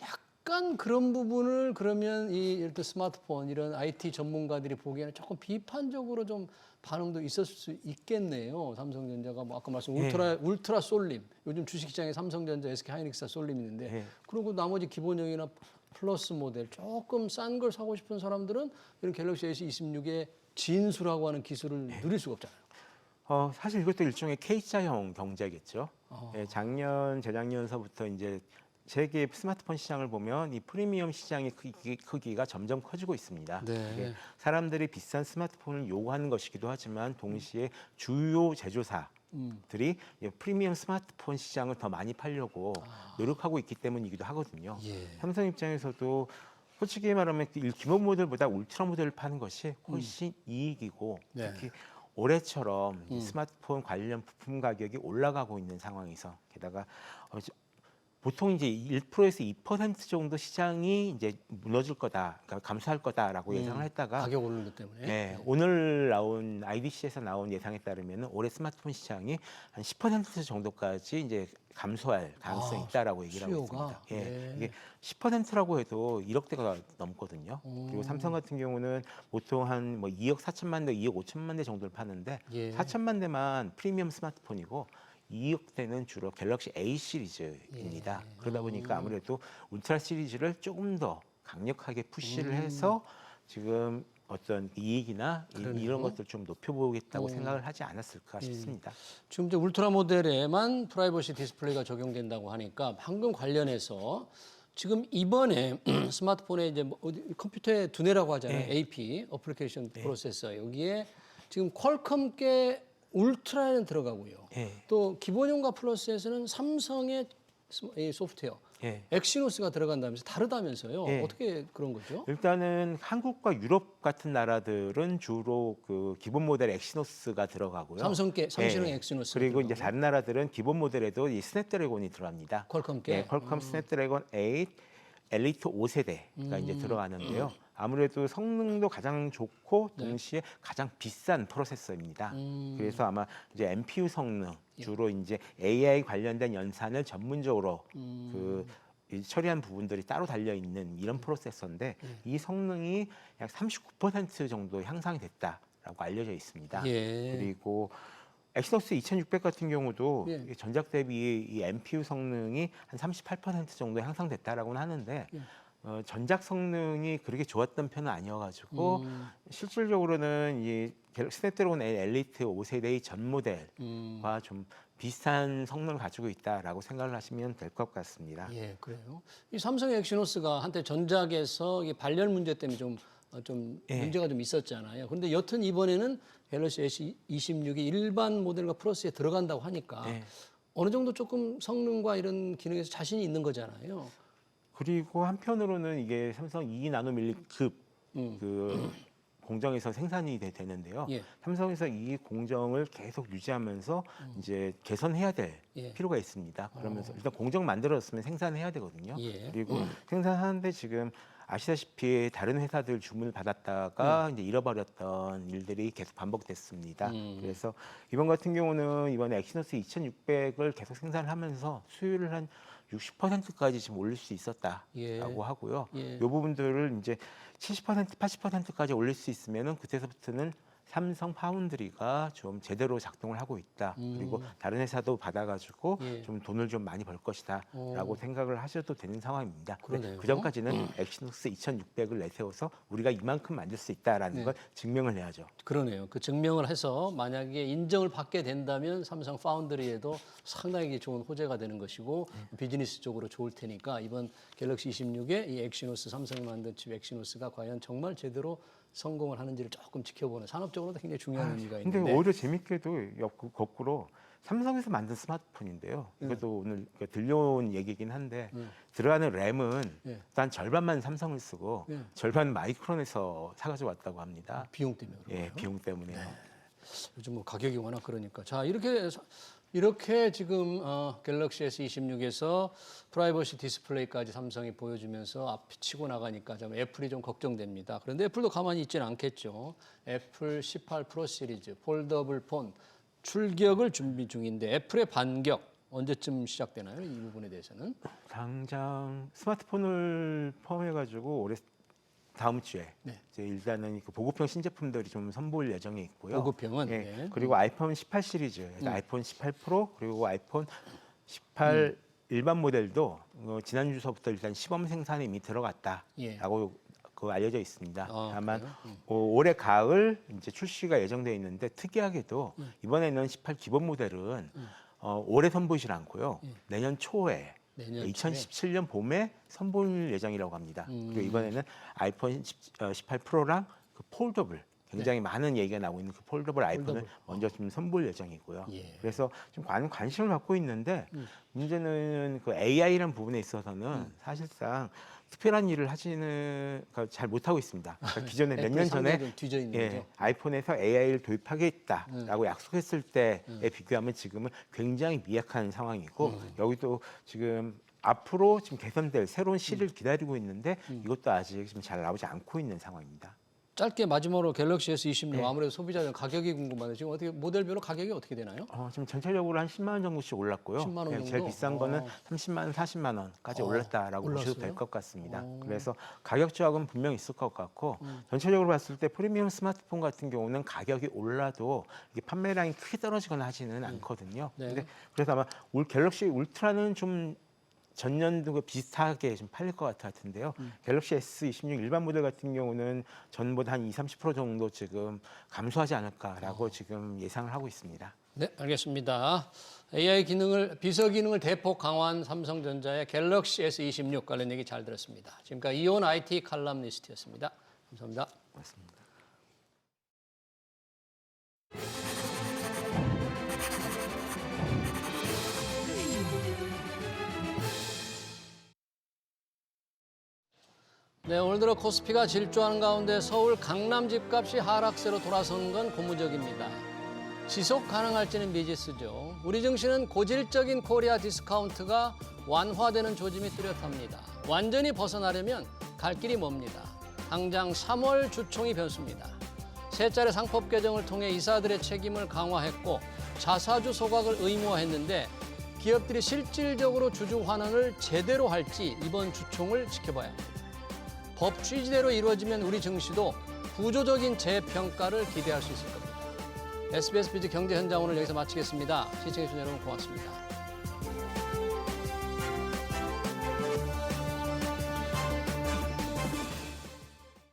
약간 그런 부분을 그러면 이 이렇게 스마트폰 이런 IT 전문가들이 보기에는 조금 비판적으로 좀 반응도 있었을 수 있겠네요. 삼성전자가 뭐 아까 말씀 울트라 솔림 요즘 주식시장에 삼성전자, SK하이닉스 솔림 있는데 그리고 나머지 기본형이나 플러스 모델 조금 싼 걸 사고 싶은 사람들은 이런 갤럭시 S26의 진수라고 하는 기술을 누릴 수가 없잖아요. 사실 이것도 일종의 K자형 경제겠죠. 예, 재작년서부터 이제 세계 스마트폰 시장을 보면 이 프리미엄 시장의 크기가 점점 커지고 있습니다. 네. 이게 사람들이 비싼 스마트폰을 요구하는 것이기도 하지만 동시에 주요 제조사들이 프리미엄 스마트폰 시장을 더 많이 팔려고 노력하고 있기 때문이기도 하거든요. 삼성 입장에서도 솔직히 말하면 기본 모델보다 울트라 모델을 파는 것이 훨씬 이익이고 특히 올해처럼 이 스마트폰 관련 부품 가격이 올라가고 있는 상황에서 게다가 보통 이제 1%에서 2% 정도 시장이 이제 무너질 거다, 그러니까 감소할 거다라고 예상을 했다가 가격 오르는 것 때문에. 네, 오늘 나온 IDC에서 나온 예상에 따르면 올해 스마트폰 시장이 한 10% 정도까지 이제 감소할 가능성이 있다라고 얘기를 하고 수요가? 있습니다. 이게 10%라고 해도 1억 대가 넘거든요. 그리고 삼성 같은 경우는 보통 한 뭐 2억 4천만 대, 2억 5천만 대 정도를 파는데 4천만 대만 프리미엄 스마트폰이고 2억 대는 주로 갤럭시 A 시리즈입니다. 그러다 보니까 아무래도 울트라 시리즈를 조금 더 강력하게 푸시를 해서 지금 어떤 이익이나 이런 것들 좀 높여보겠다고 생각을 하지 않았을까 싶습니다. 지금 이제 울트라 모델에만 프라이버시 디스플레이가 적용된다고 하니까 방금 관련해서 지금 이번에 스마트폰에 이제 뭐 컴퓨터의 두뇌라고 하잖아요. AP, 어플리케이션 프로세서. 여기에 지금 퀄컴께 울트라는 들어가고요. 또 기본형과 플러스에서는 삼성의 이 소프트웨어, 엑시노스가 들어간다면서 다르다면서요. 어떻게 그런 거죠? 일단은 한국과 유럽 같은 나라들은 주로 그 기본 모델 엑시노스가 들어가고요. 삼성의 엑시노스 그리고 이제 다른 나라들은 기본 모델에도 이 스냅드래곤이 들어갑니다. 퀄컴께. 퀄컴 스냅드래곤 8 엘리트 5세대가 이제 들어가는데요. 아무래도 성능도 가장 좋고 동시에 가장 비싼 프로세서입니다. 그래서 아마 이제 NPU 성능 주로 이제 AI 관련된 연산을 전문적으로 처리한 부분들이 따로 달려 있는 이런 프로세서인데 이 성능이 약 39% 정도 향상이 됐다라고 알려져 있습니다. 그리고 엑시노스 2600 같은 경우도 전작 대비 이 NPU 성능이 한 38% 정도 향상됐다라고는 하는데 전작 성능이 그렇게 좋았던 편은 아니어가지고 실질적으로는 이 스냅드래곤 엘리트 5세대의 전 모델과 좀 비슷한 성능을 가지고 있다라고 생각을 하시면 될 것 같습니다. 예, 그래요. 이 삼성의 엑시노스가 한때 전작에서 이게 발열 문제 때문에 좀 문제가 좀 있었잖아요. 그런데 여튼 이번에는 갤럭시 S26이 일반 모델과 플러스에 들어간다고 하니까 어느 정도 조금 성능과 이런 기능에서 자신이 있는 거잖아요. 그리고 한편으로는 이게 삼성 2나노밀리급 그 공정에서 생산이 되는데요. 예. 삼성에서 이 공정을 계속 유지하면서 이제 개선해야 될 필요가 있습니다. 그러면서 일단 공정 만들었으면 생산해야 되거든요. 예. 그리고 생산하는데 지금 아시다시피 다른 회사들 주문을 받았다가 이제 잃어버렸던 일들이 계속 반복됐습니다. 그래서 이번 같은 경우는 이번에 엑시노스 2600을 계속 생산을 하면서 수율을 한 60%까지 지금 올릴 수 있었다라고 하고요. 이 부분들을 이제 70%, 80%까지 올릴 수 있으면은 그때서부터는 삼성 파운드리가 좀 제대로 작동을 하고 있다. 그리고 다른 회사도 받아가지고 좀 돈을 좀 많이 벌 것이다라고 생각을 하셔도 되는 상황입니다. 그 전까지는 엑시노스 2600을 내세워서 우리가 이만큼 만들 수 있다라는 걸 증명을 해야죠. 그러네요. 그 증명을 해서 만약에 인정을 받게 된다면 삼성 파운드리에도 상당히 좋은 호재가 되는 것이고 비즈니스 쪽으로 좋을 테니까 이번 갤럭시 26에 이 엑시노스 삼성이 만든 칩 엑시노스가 과연 정말 제대로 성공을 하는지를 조금 지켜보는 산업적으로도 굉장히 중요한 의미가 있는데. 근데 오히려 재밌게도 거꾸로 삼성에서 만든 스마트폰인데요. 이것도 오늘 들려온 얘기긴 한데 들어가는 램은 일단 절반만 삼성을 쓰고 절반 마이크론에서 사가지고 왔다고 합니다. 비용 때문에 그런가요? 예, 비용 때문에요. 요즘 뭐 가격이 워낙 그러니까. 자, 이렇게 지금 갤럭시 S26에서 프라이버시 디스플레이까지 삼성이 보여주면서 앞이 치고 나가니까 좀 애플이 좀 걱정됩니다. 그런데 애플도 가만히 있지는 않겠죠. 애플 18 프로 시리즈 폴더블 폰 출격을 준비 중인데 애플의 반격 언제쯤 시작되나요? 이 부분에 대해서는? 당장 스마트폰을 포함해가지고 올해 다음 주에 이제 일단은 그 보급형 신제품들이 좀 선보일 예정에 있고요. 보급형은 그리고 아이폰 18 시리즈, 아이폰 18 프로 그리고 아이폰 18 일반 모델도 지난 주서부터 일단 시범 생산에 이미 들어갔다라고 알려져 있습니다. 다만 올해 가을 이제 출시가 예정돼 있는데 특이하게도 이번에는 18 기본 모델은 올해 선보이질 않고요. 내년 초에 2017년 봄에 선보일 예정이라고 합니다. 그리고 이번에는 아이폰 18 프로랑 그 폴더블 굉장히 많은 얘기가 나오고 있는 그 폴더블 아이폰을 먼저 좀 선보일 예정이고요. 그래서 좀 관심을 받고 있는데 문제는 그 AI라는 부분에 있어서는 사실상 특별한 일을 하지는 잘 못하고 있습니다. 그러니까 기존에 몇 년 전에 뒤져 있는 거죠. 아이폰에서 AI를 도입하겠다라고 약속했을 때에 비교하면 지금은 굉장히 미약한 상황이고 여기도 지금 앞으로 지금 개선될 새로운 시를 기다리고 있는데 이것도 아직 지금 잘 나오지 않고 있는 상황입니다. 짧게 마지막으로 갤럭시 S26 아무래도 소비자들 가격이 궁금한데 지금 어떻게 모델별로 가격이 어떻게 되나요? 지금 전체적으로 한 10만 원 정도씩 올랐고요. 10만 원 정도? 제일 비싼 거는 30만 원, 40만 원까지 올랐다라고 보셔도 될 것 같습니다. 그래서 가격 저하는 분명히 있을 것 같고 전체적으로 봤을 때 프리미엄 스마트폰 같은 경우는 가격이 올라도 이게 판매 라인이 크게 떨어지거나 하지는 않거든요. 근데 그래서 아마 갤럭시 울트라는 좀 전년도가 비슷하게 좀 팔릴 것 같은데요. 갤럭시 S26 일반 모델 같은 경우는 전보다 한 20-30% 정도 지금 감소하지 않을까라고 지금 예상을 하고 있습니다. 네, 알겠습니다. AI 기능을 비서 기능을 대폭 강화한 삼성전자의 갤럭시 S26 관련 얘기 잘 들었습니다. 지금까지 이온 IT 칼럼니스트였습니다. 감사합니다. 고맙습니다. 네, 오늘 들어 코스피가 질주하는 가운데 서울 강남 집값이 하락세로 돌아서는 건 고무적입니다. 지속 가능할지는 미지수죠. 우리 증시는 고질적인 코리아 디스카운트가 완화되는 조짐이 뚜렷합니다. 완전히 벗어나려면 갈 길이 멉니다. 당장 3월 주총이 변수입니다. 세 차례 상법 개정을 통해 이사들의 책임을 강화했고 자사주 소각을 의무화했는데 기업들이 실질적으로 주주 환원을 제대로 할지 이번 주총을 지켜봐야 합니다. 법 취지대로 이루어지면 우리 증시도 구조적인 재평가를 기대할 수 있을 겁니다. SBS 비즈 경제 현장 오늘 여기서 마치겠습니다. 시청해주신 여러분 고맙습니다.